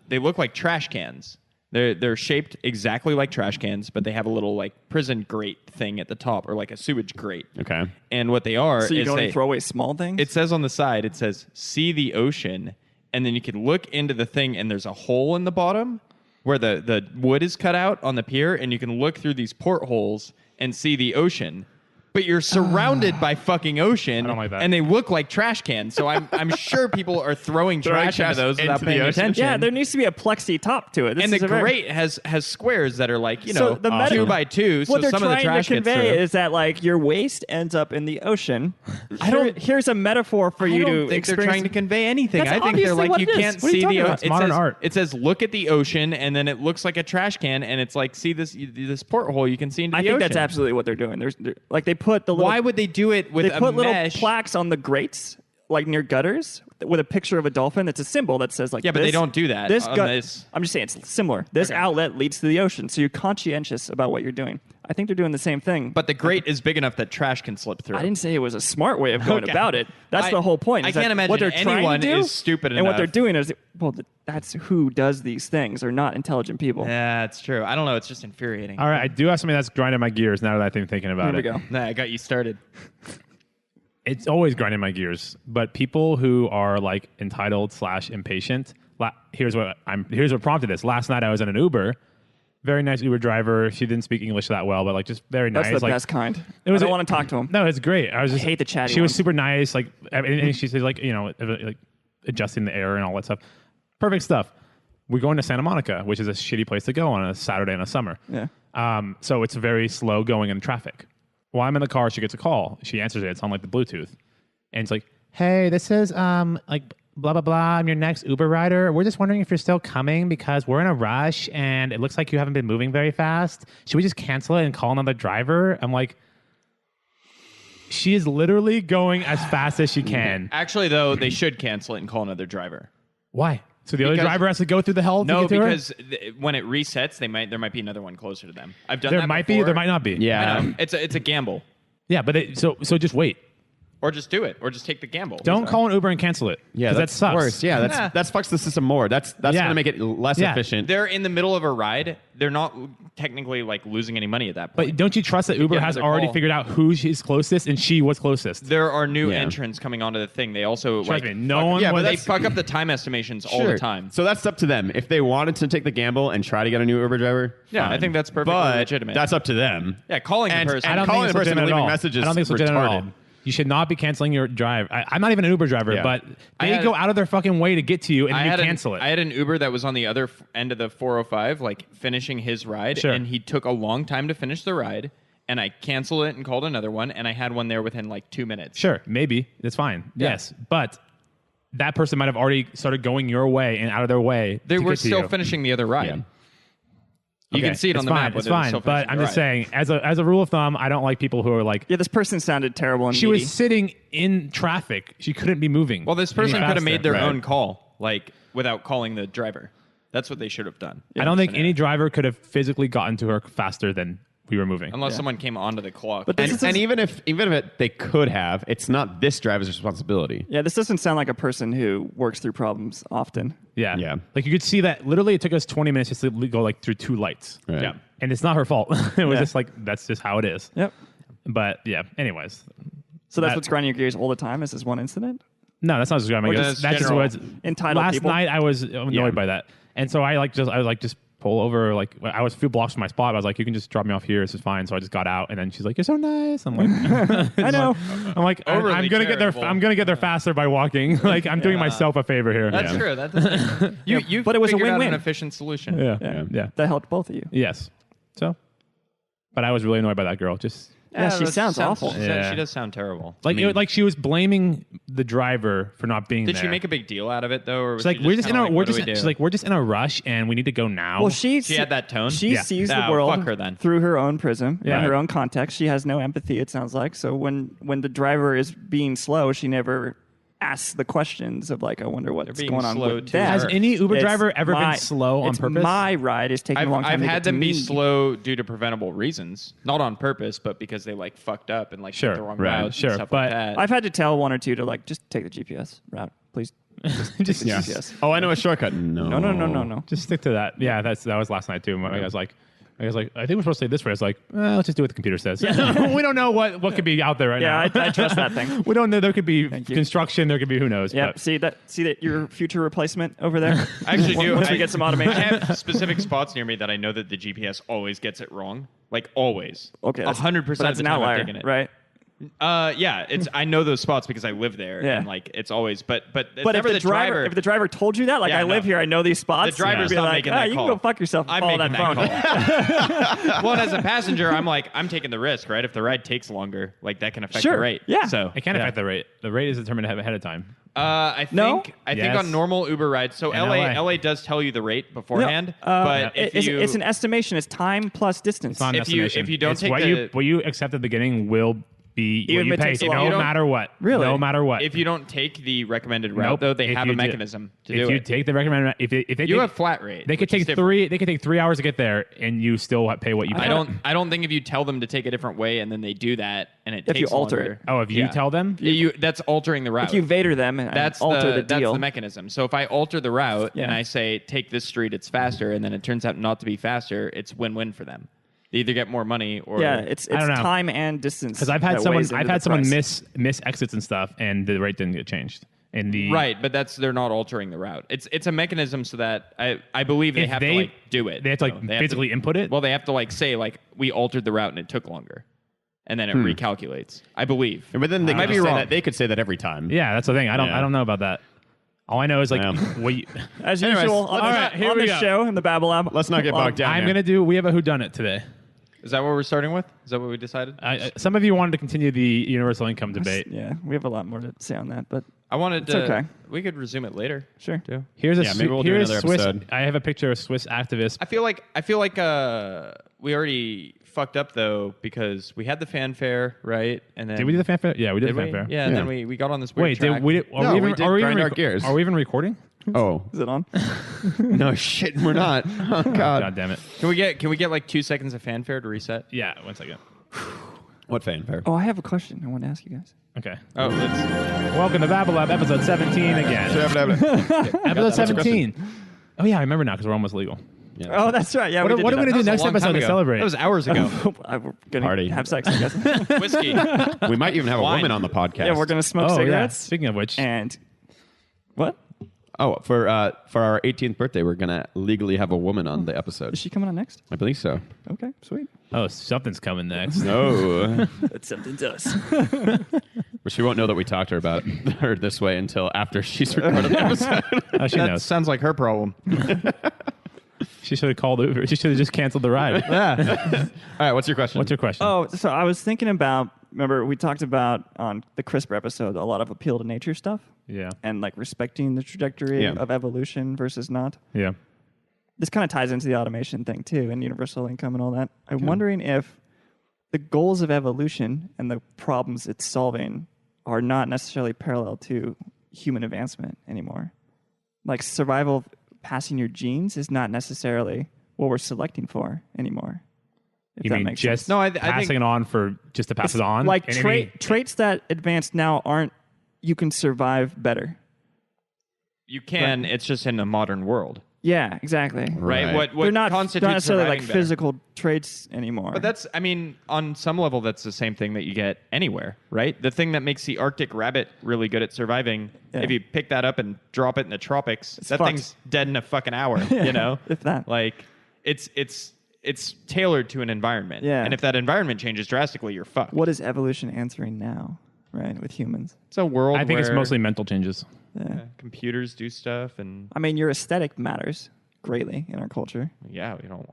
They look like trash cans. They're shaped exactly like trash cans, but they have a little like prison grate thing at the top, or like a sewage grate. Okay. And what they are so you is can only they, throw away small things. it says on the side, it says, see the ocean. And then you can look into the thing, and there's a hole in the bottom where the wood is cut out on the pier, and you can look through these portholes and see the ocean. But you're surrounded by fucking ocean, I don't like that. and they look like trash cans. So I'm sure people are throwing trash into those without into the paying ocean. attention. yeah, there needs to be a plexi top to it. This and is the a very- grate has squares that are like, So the meta- 2 by 2. So What they're some of the trying trash to gets convey through. is that like your waste ends up in the ocean. Here's a metaphor for I you don't to think they're experience. trying to convey anything. That's I think they're obviously like, what you it is. can't What are you see talking the about? ocean. It's modern art. It says, look at the ocean, and then it looks like a trash can, and it's like, see this porthole you can see into I the think ocean. that's absolutely what they're doing. They're like they put the little, Why would they do it with they a put little mesh? plaques on the grates like near gutters with a picture of a dolphin. That's a symbol that says like Yeah, but they this- don't do that This on gut- this. I'm just saying it's similar. This outlet leads to the ocean, so you're conscientious about what you're doing. I think they're doing the same thing. But the grate is big enough that trash can slip through. I didn't say it was a smart way of going Okay. about it. That's I- the whole point. I is that can't imagine what they're trying anyone to do is stupid And what they're enough. doing is, well, that's who does these things. They're not intelligent people. Yeah, it's true. I don't know. It's just infuriating. All right, I do have something that's grinding my gears now that I'm thinking about Here it. we go. Nah, I got you started. it's always grinding my gears. But people who are like entitled / impatient. Here's what prompted this. Last night I was in an Uber. Very nice Uber driver. She didn't speak English that well, but like just very nice. That's the like, best kind. It was I don't want to talk to him. No, it's great. I hate the chatty She was ones. super nice. Like, and she said like, like adjusting the air and all that stuff. Perfect stuff. We're going to Santa Monica, which is a shitty place to go on a Saturday in the summer. Yeah. So it's very slow going in traffic. While I'm in the car, she gets a call. She answers it. It's on like the Bluetooth, and it's like, "Hey, this is like blah blah blah. I'm your next Uber rider. We're just wondering if you're still coming because we're in a rush and it looks like you haven't been moving very fast. Should we just cancel it and call another driver?" I'm like, she is literally going as fast as she can. Actually, though, they should cancel it and call another driver. Why? So the other driver has to go through the hell to get to her? because when it resets, there might be another one closer to them. I've done There that might before. be, there might not be. Yeah. I know. It's a gamble. Yeah, but so just wait. Or just do it. Or just take the gamble. Don't call an Uber and cancel it. Yeah, 'Cause that's that sucks. worse. Yeah, Nah. that fucks the system more. That's Yeah. going to make it less Yeah. efficient. They're in the middle of a ride. They're not technically like losing any money at that point. But don't you trust that Uber get has another already call. figured out who is closest and she was closest? There are new Yeah. entrants coming onto the thing. They also Trust like me, no one Yeah, but was... they fuck up the time estimations all the time. So that's up to them. If they wanted to take the gamble and try to get a new Uber driver, Yeah, I fine. think that's perfectly but legitimate. That's up to them. Yeah, calling And- the person. I don't calling think it's the person legitimate and at leaving all. messages I don't think it's legitimate at all. retarded. You should not be canceling your drive. I'm not even an Uber driver, Yeah. but I they had- go out of their fucking way to get to you and you cancel it. I had an Uber that was on the other end of the 405, like finishing his ride, Sure. and he took a long time to finish the ride. And I canceled it and called another one, and I had one there within like 2 minutes. Sure, maybe. That's fine. Yeah. Yes. But that person might have already started going your way and out of their way. They to were get to still you. finishing the other ride. Yeah. You Okay, can see it on it's the fine, map. It's whether they're fine. still But finishing I'm the just ride. saying, as a rule of thumb, I don't like people who are like, Yeah, this person sounded terrible and she needy. was sitting in traffic. She couldn't be moving. Well, this any person could have faster. made their Right. own call, like without calling the driver. That's what they should have done. I don't think any driver could have physically gotten to her faster than we were moving. unless someone came onto the clock. But this is And even if they could have, it's not this driver's responsibility. Yeah, this doesn't sound like a person who works through problems often. Yeah. Yeah. Like you could see that literally it took us 20 minutes just to go like through 2 lights. Right. Yeah. And it's not her fault. It was Yeah. just like, that's just how it is. Yep. But yeah, anyways. So that's That- what's grinding your gears all the time is this one incident? No, that's not just grammar. Or That's just just general what's entitled last people? night I was annoyed Yeah. by that. And so I just pull over, like I was a few blocks from my spot. I was like, you can just drop me off here. This is fine. So I just got out, and then she's like, "You're so nice." I'm like, I know. I'm like, I'm Overly gonna get there. charitable. I'm gonna get there faster by walking. Like I'm doing Yeah. myself a favor here. That's yeah. true. That's you but it was a figured out win-win. an efficient solution. Yeah. That helped both of you. Yes. So, but I was really annoyed by that girl. Just Yeah, she that sounds awful. Yeah. She does sound terrible. like I mean- like she was blaming the driver for not being Did there. she make a big deal out of it though? Or was She's like, she we're just in kinda a like, we're what do just we do? she's like we're just in a rush and we need to go now. Well, she had that tone? She Yeah. sees Ah, the world fuck her then. through her own prism, Yeah. and her own context. She has no empathy. It sounds like. So when the driver is being slow, she never asks the questions of like, I wonder what's being going on slow with to them. her. Has any Uber It's driver ever my- been slow on it's purpose? My ride is taking a long time I've to had get to them be me. slow due to preventable reasons, not on purpose, but because they like fucked up and like Sure, took the wrong right, routes sure, and stuff but like that. I've had to tell one or two to like just take the GPS route, please. just, Yeah. just, GPS. Oh, I know a shortcut. No. No. just stick to that. Yeah, that was last night too. I was like, I think we're supposed to say this way. I was like, let's just do what the computer says. We don't know what could be out there right Yeah, now. I trust that thing. We don't know. There could be you. construction. There could be who knows. Yeah, but- see that your future replacement over there. I actually do. Once we get some automation. I have specific spots near me that I know that the GPS always gets it wrong. Like always. Okay, that's- 100% but that's of the an time I've outlier, taken it. right? Yeah, it's I know those spots because I live there. Yeah. And like it's always but it's But if never the driver told you that, like Yeah, I live no. here, I know these spots. The driver's you'd be not like, making that you call. can go fuck yourself and I'm follow making that phone. call. Well, and as a passenger, I'm like, I'm taking the risk, right? If the ride takes longer, like that can affect Sure, the rate. yeah. So it can yeah. affect the rate. The rate is determined ahead of time. I think No? I think Yes. on normal Uber rides. So In LA LA. does tell you the rate beforehand, No, but if you it's an estimation. It's time plus distance. It's not an If you- estimation. if you don't It's take what the- what you accept at the beginning will be Even what you if it pay. takes a No while. You don't- matter what. Really? No matter what. if you don't take the recommended route, Nope. though, they If have you a do- mechanism to if do you it. take the recommended, if they You take, have flat rate. they could which is take different. 3. They could take 3 hours to get there, and you still pay what you pay. I don't think if you tell them to take a different way and then they do that and it If takes you alter longer. it. Oh, if you Yeah. tell them, That's altering the route. If you Vader them and that's alter the that's deal. the mechanism. So if I alter the route and Yeah. I say take this street, it's faster, and then it turns out not to be faster, it's win-win for them. They either get more money or it's I don't know. time and distance. Because I've had that someone weighs into the price. miss exits and stuff, and the rate didn't get changed. And the right, but they're not altering the route. It's a mechanism so that I believe they If have they- to like do it. they have to like You know, have physically input it. Well, they have to like say like we altered the route and it took longer, and then it recalculates. I believe. But then they might could be say wrong. that they could say that every time. Yeah, that's the thing. I Yeah. don't know about that. All I know is like Yeah. what you, As Anyways, usual, on, all right, here on we the go. show in the Babble Lab. Let's not get bogged down. I'm here. gonna do. We have a whodunit today. Is that what we're starting with? Is that what we decided? Some of you wanted to continue the universal income debate. Yeah, we have a lot more to say on that, but I wanted It's to. okay. We could resume it later. sure. Too. Here's a Yeah, maybe we'll do here's another Swiss. episode. I have a picture of Swiss activist. I feel like we already fucked up though because we had the fanfare right, and then Did we do the fanfare? Yeah, we did Did the we? fanfare. Yeah, and then we got on this weird Wait, track. did we? Are No, we even, we did are we even grind our gears. Are we even recording? Oh Is it on? no, shit, we're not. Oh God. God damn it! Can we get like 2 seconds of fanfare to reset? Yeah, 1 second. What fanfare? Oh, I have a question I want to ask you guys. Okay. Oh, it's Welcome to Babble Lab, episode 17 again. Episode 17. Oh yeah, I remember now because we're almost legal. Yeah. Oh, that's right. Yeah, What we are we did gonna that. do was a next long episode time to ago. celebrate? That was hours ago. We're gonna Party. have sex, I guess. Whiskey. We might even have a Wine. woman on the podcast. Yeah, we're gonna smoke Oh yeah. cigarettes. Speaking of which, And what? Oh, for our 18th birthday, we're gonna legally have a woman on the episode. Is she coming on next? I believe so. Okay, sweet. oh, something's coming next. No, That's something to us. but she won't know that we talked to her about her this way until after she's recorded the episode. Oh, she That knows. sounds like her problem. She should have called Uber. She should have just canceled the ride. All right, what's your question? What's your question? Oh, so I was thinking about. Remember, we talked about on the CRISPR episode a lot of appeal to nature stuff Yeah. and like respecting the trajectory Yeah. of evolution versus not. Yeah. This kind of ties into the automation thing too, and universal income and all that. I'm wondering if the goals of evolution and the problems it's solving are not necessarily parallel to human advancement anymore. Like survival, passing your genes is not necessarily what we're selecting for anymore. If You that mean makes just sense. No, I passing think it on for just to pass it on? Like And any- traits that advance now aren't. You can survive better. you can. It's just in a modern world, Yeah, exactly. right? What They're not constitutes necessarily like surviving better? physical traits anymore. But that's, I mean, on some level, that's the same thing that you get anywhere, right? The thing that makes the Arctic rabbit really good at surviving, Yeah. if you pick that up and drop it in the tropics, that fucked. thing's dead in a fucking hour, you know? if that. Like, it's tailored to an environment. Yeah. And if that environment changes drastically, you're fucked. What is evolution answering now, right, with humans? It's a world I think it's where, mostly mental changes. Yeah. computers do stuff, and I mean, your aesthetic matters greatly in our culture, yeah, we don't.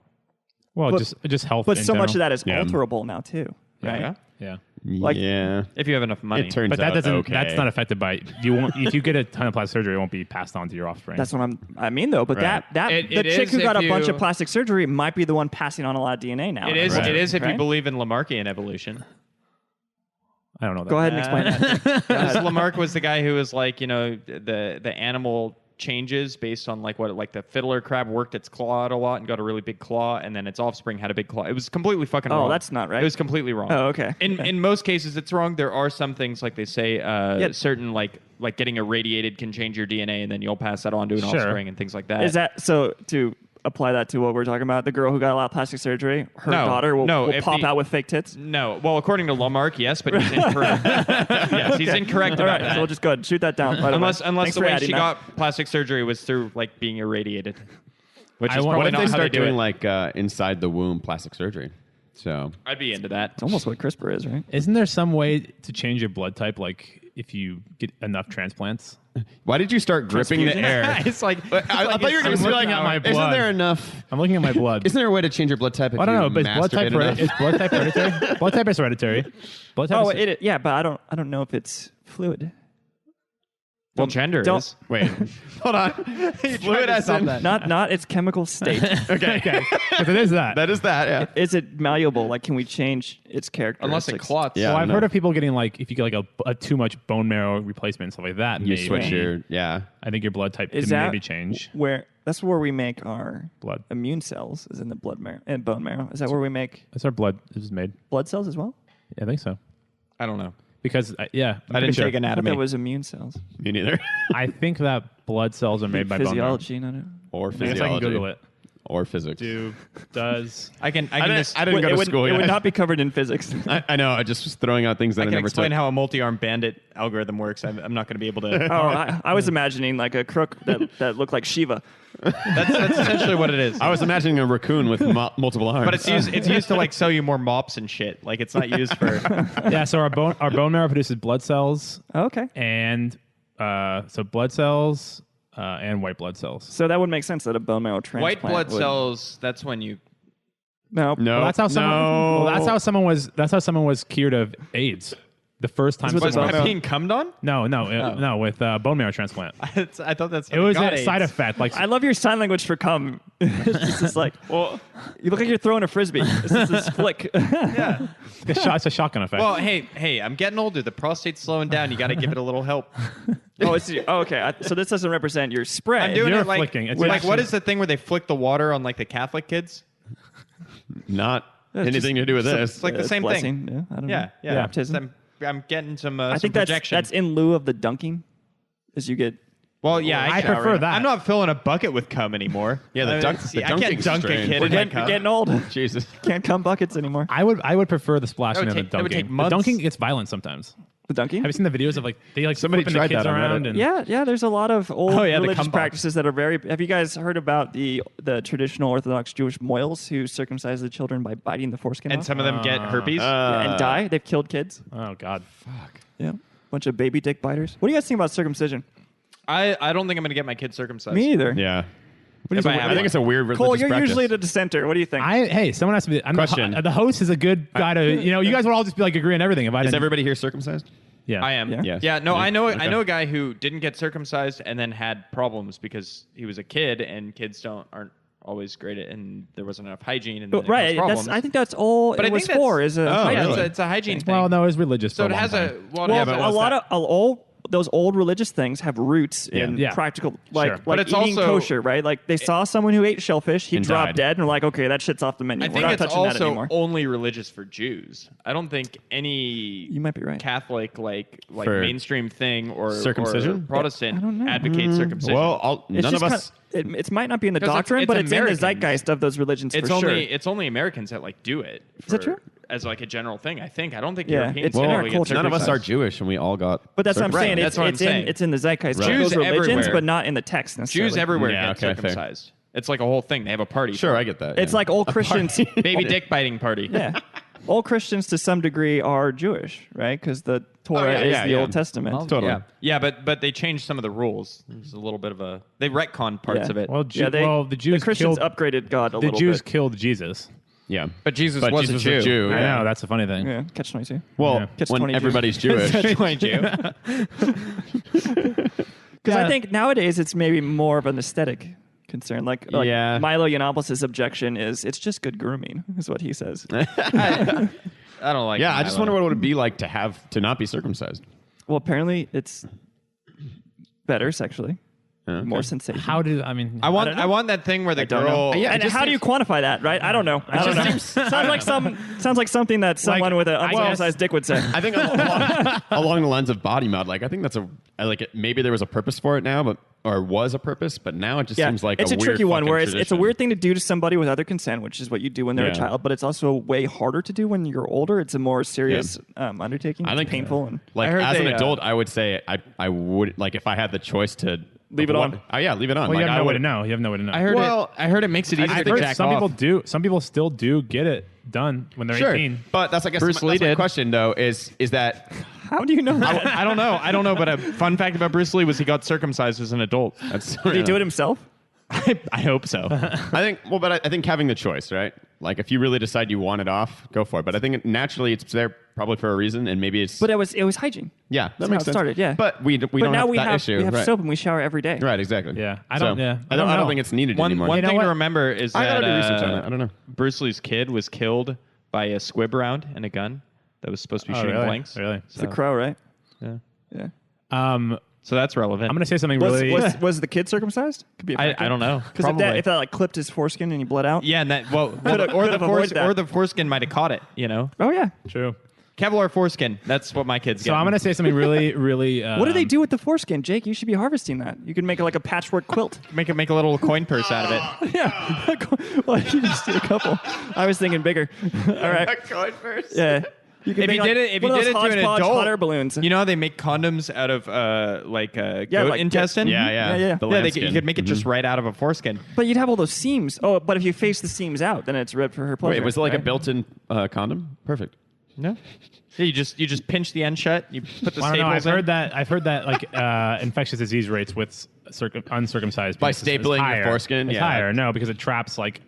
Well, But- just health. but in so much of general. that is Yeah. alterable now too, right? Yeah. Yeah. Like- yeah, If you have enough money. it turns But that out doesn't. okay. That's not affected by. You won't. If you get a ton of plastic surgery, it won't be passed on to your offspring. That's what I mean though. But Right. that It the chick is who got if a bunch you- of plastic surgery might be the one passing on a lot of DNA now. It is. Right. It is if you Right? believe in Lamarckian evolution. I don't know. That. Go ahead and explain that. Because Lamarck was the guy who was like, you know, the animal changes based on like what, like the fiddler crab worked its claw out a lot and got a really big claw, and then its offspring had a big claw. It was completely fucking Oh, wrong. that's not right. It was completely wrong. Oh, okay. In most cases, it's wrong. There are some things like they say, certain like getting irradiated can change your DNA, and then you'll pass that on to an Sure. offspring and things like that. Is that so? To apply that to what we're talking about, the girl who got a lot of plastic surgery, her No, daughter will if pop the- out with fake tits. No. Well, according to Lamarck, yes, but he's incorrect. Yes, he's incorrect All about right, that. so we'll just go ahead and shoot that down. Right unless away. unless Thanks the for way adding she that. got plastic surgery was through like being irradiated, which I is want- probably What if not they how start do doing it. like inside the womb plastic surgery? So I'd be into that. It's almost what CRISPR is, right? Isn't there some way to change your blood type, like if you get enough transplants? why did you start gripping the Transfusion? air? It's like I thought you were going to I'm say looking at my Isn't blood. there enough? I'm looking at my blood. Isn't there a way to change your blood type? If I don't you know, but is blood type masturbate enough? is blood type hereditary? Blood type is hereditary. Blood type Oh, is, yeah, but I don't know if it's fluid. well, gender don't- is. Wait, hold on. Fluid as in Not its chemical state. okay. But it is that. that is that. Yeah. Is it malleable? Like, can we change its characteristics? Unless it clots. Yeah. Well, I I've know. heard of people getting like if you get like a too much bone marrow replacement and stuff like that. You maybe. switch your I think your blood type Is can that maybe change. where? That's where we make our Blood. immune cells. Is in the blood marrow and bone marrow. Is that where we make That's our blood is made. blood cells as well? Yeah, I think so. I don't know. Because yeah, I didn't take I thought anatomy. that was immune cells. Me neither. I think that blood cells are made by bone marrow. Physiology, not it. or I guess I can physiology. Google it. or physics. Does I can I didn't just go to school It yet. would not be covered in physics. I know. I just was throwing out things that I I, can never explain took. how a multi-arm bandit algorithm works. I'm not going to be able to. I was imagining like a crook that looked like Shiva. That's essentially what it is. I was imagining a raccoon with multiple arms. But it's used to like sell you more mops and shit. Like it's not used for. yeah. So our bone marrow produces blood cells, Okay. and so blood cells and white blood cells. So that would make sense that a bone marrow transplant. White blood would- cells. That's when you. No. no, Well, that's how someone. no. Well, that's how someone was. That's how someone was cured of AIDS. The first time. Is with Was the someone- bone marrow. being cummed on? No, with bone marrow transplant. I thought that's. It was a side effect. Like I love your sign language for cum. It's just like, well, you look like you're throwing a frisbee. It's just this flick. Yeah. it's a shotgun effect. Well, hey, I'm getting older. The prostate's slowing down. You got to give it a little help. Okay. So this doesn't represent your spray. I'm doing You're it like, flicking. It's like actually- what is the thing where they flick the water on like the Catholic kids? Not It's anything to do with this. It's like the It's same blessing. thing. Yeah, I don't Yeah, know. yeah. Baptism. I'm getting some. I some think that's projection. in lieu of the dunking, as you get. Well, yeah, I prefer that. I'm not filling a bucket with cum anymore. Yeah, the I mean, dunk- see, the I can't dunking's dunk a strange. kid We're in my You're cum. getting old. Jesus. Can't cum buckets anymore. I would prefer the splashing That would than the take- that would dunking. take The months. dunking gets violent sometimes. The dunking. Have you seen the videos of like they like Somebody flipping the tried kids that on around Reddit. and Yeah, there's a lot of old Oh, yeah, the religious cum box. practices that are very. Have you guys heard about the traditional Orthodox Jewish moils who circumcise the children by biting the foreskin And off? some of them get herpes. And die? They've killed kids. oh god. Yeah, bunch of baby dick biters. What do you guys think about circumcision? I don't think I'm going to get my kid circumcised. Me either. Yeah. If I have I think one. it's a weird religious Cole, you're practice. usually the dissenter. What do you think? Hey, someone has to be. Question. The host is a good guy to. You guys would all just be like agree on everything. If I Is didn't, everybody here circumcised? yeah, I am. Yeah? Yes. Yeah. No, Yeah. I know. I Okay. know a guy who didn't get circumcised and then had problems because he was a kid, and kids aren't always great at, and there wasn't enough hygiene, and then it right. caused problems. I think that's all But it I was think that's- for. Is a yeah, hygiene. it's a hygiene thing. Well, no, it was religious. So for it has long a time. well, Well, yeah, but a lot of those old religious things have roots in Yeah. practical, like Sure. like But it's eating also- kosher, right? Like they saw someone who ate shellfish, he And dropped died. dead, and they're like, okay, that shit's off the menu. I We're think not it's touching that also anymore. only religious for Jews. I don't think any You might be right. Catholic like For mainstream thing or circumcision? Protestant I don't know. advocates circumcision. Well, It's none just of us. it might not be in the 'Cause doctrine, it's but it's in the Americans. zeitgeist of those religions it's for only sure. it's only Americans that like do it. Is that true? As like a general thing, I think. I don't think Yeah, Europeans it's in our typically get culture. None of us are circumcised. Jewish, and we all got. But that's what I'm Right, saying. that's what I'm saying. It's in the zeitgeist Right. of those Jews religions, everywhere. but not in the text necessarily. Jews everywhere Yeah, get okay, fair. circumcised. It's like a whole thing. They have a party. Sure, for I it. get that. It's yeah. like old Christians. Baby dick biting party. Yeah. All Christians to some degree are Jewish, right? Because the Torah is the Old Testament. Totally. Yeah, but they changed some of the rules. There's a little bit of a they retconned parts Yeah. of it. Well, the the Jews Christians killed upgraded God a the little Jews bit. killed Jesus. Yeah, But Jesus was a Jew. I yeah. know that's the funny thing. Yeah, catch 22. Well, Yeah. Catch when 22. everybody's Jewish, Because I think nowadays it's maybe more of an aesthetic concern. Like Yeah. Milo Yiannopoulos' objection is it's just good grooming, is what he says. I don't like. yeah, I just wonder what it would be like to not be circumcised. Well, apparently it's better sexually, Okay. more sensation. How did I mean? I want don't know. I want that thing where the don't know. girl. Yeah, it and just how do you quantify that, right? I don't know. I don't know. sounds like something that someone with an I guess- uncircumcised dick would say. I think along the lines of body mod, like I think that's maybe there was a purpose for it now, or was a purpose, but now it just seems like it's a weird tricky one fucking where it's a tradition. weird thing to do to somebody with other consent, which is what you do when they're a Yeah. child, but it's also way harder to do when you're older. It's a more serious undertaking. I It's think painful. And Like I heard as an they, adult, I would say I would like if I had the choice to Leave it on. Oh yeah, leave it on. Well, like, you have I no way would to know. You have no way to know. I heard it makes it easier I've to heard jack some off. people do. Some people still do get it done when they're Sure, 18. but that's I guess Bruce my, Lee that's my did. question though is that how do you know that? I don't know. But a fun fact about Bruce Lee was he got circumcised as an adult. that's Did he do it himself? I hope so. I think I think having the choice, right? Like if you really decide you want it off, go for it. But I think naturally it's there probably for a reason, and maybe it's But it was hygiene. yeah, that That's makes how it sense. started, yeah. But we But don't now have we that have issue. we have right. soap and we shower every day. Right, exactly. Yeah, I So, don't. Yeah, I don't know. think it's needed One anymore. one know thing what? to remember is I that gotta do research on it. I don't know. Bruce Lee's kid was killed by a squib round and a gun that was supposed to be Oh, shooting really? blanks. Really? It's a crow, right? Yeah. Yeah. So that's relevant. I'm gonna say something really. Was the kid circumcised? Could be. I don't know. Because if that like clipped his foreskin and he bled out. Yeah, and that or could've the avoided that. or the foreskin might have caught it. You know. Oh yeah. True. Kevlar foreskin. That's what my kids get. So I'm going to say something really, really. What do they do with the foreskin, Jake? You should be harvesting that. You can make like a patchwork quilt. Make a little coin purse out of it. Yeah. Well, you just do a couple. I was thinking bigger. All right. A coin purse. Yeah. You can If make you did it to an hodgepodge adult, hot air balloons. you know how they make condoms out of goat like- intestine? Yeah. Yeah, you could make it just right out of a foreskin. But you'd have all those seams. Oh, but if you face the seams out, then it's ribbed for her pleasure. Wait, was it like a right? built-in condom? Perfect. No. Yeah, you just pinch the end shut. You put the I don't know. staples in. I've heard that like infectious disease rates with uncircumcised By penises is stapling your higher. foreskin? It's Yeah. higher. No, because it traps like.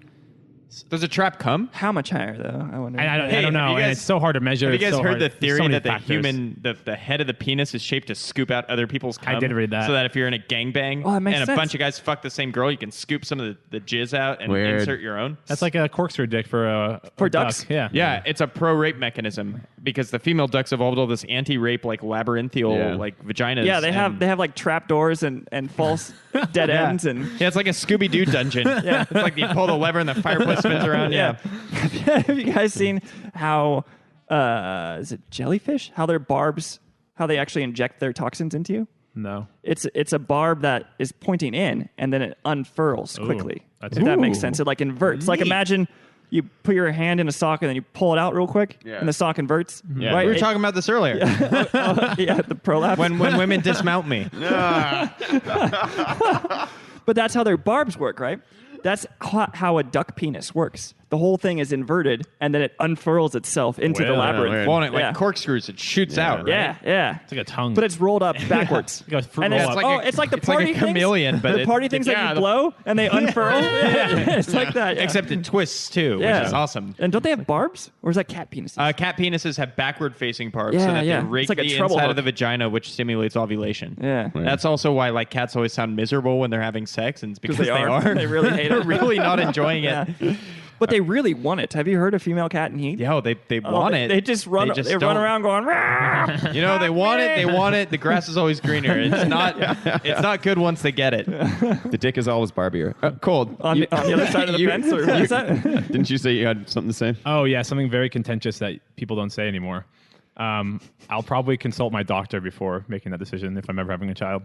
Does a trap come? How much higher, though? I wonder. I don't Hey, know. have you And guys- it's so hard to measure. Have you It's guys so heard hard. the There's theory so many that factors. the head of the penis is shaped to scoop out other people's cum? I did read that. So that if you're in a gangbang Oh, that makes and a sense. bunch of guys fuck the same girl, you can scoop some of the jizz out and Weird. insert your own. That's like a corkscrew dick for a ducks? duck. Yeah. Yeah, it's a pro-rape mechanism because the female ducks evolved all this anti-rape like labyrinthial like vaginas. Yeah, they and- have like trap doors and false dead Yeah. ends and Yeah, it's like a Scooby-Doo dungeon. Yeah, it's like you pull the lever and the fireplace spins around. Yeah. Have you guys seen how is it jellyfish? How their barbs, how they actually inject their toxins into you? No. It's a barb that is pointing in and then it unfurls Ooh, quickly. that's If that makes Ooh. sense. It like inverts. Like imagine you put your hand in a sock and then you pull it out real quick Yeah. and the sock inverts. Yeah. Right? We were talking about this earlier Yeah, the prolapse. when women dismount me. But that's how their barbs work, right? That's how a duck penis works. The whole thing is inverted, and then it unfurls itself into the Well, labyrinth. weird. Well, and it like Yeah. corkscrews, it shoots out. Right? Yeah, yeah. It's like a tongue. But it's rolled up backwards. Like a fruit and roll it's up. like, it's like the it's like a party things. chameleon, but the party things that you blow and they unfurl. Yeah, it's like that. Yeah. Except it twists too, Yeah. which is awesome. And don't they have barbs, or is that cat penises? Cat penises have backward-facing barbs so Yeah, that yeah. they rake It's like a the treble inside hook. of the vagina, which stimulates ovulation. Yeah. Right. That's also why like cats always sound miserable when they're having sex, and it's because they are. They really hate They're it. really not enjoying it. Yeah. But they really want it. Have you heard of female cat in heat? Yo, they Oh, want they- it. They just run. They run don't. around going. "Rah!" You know, they want it. They want it. The grass is always greener. It's not. It's not good once they get it. The dick is always barbier. Cold. on the other side of the fence, or what is that? Didn't you say you had something to say? Oh yeah, something very contentious that people don't say anymore. I'll probably consult my doctor before making that decision if I'm ever having a child.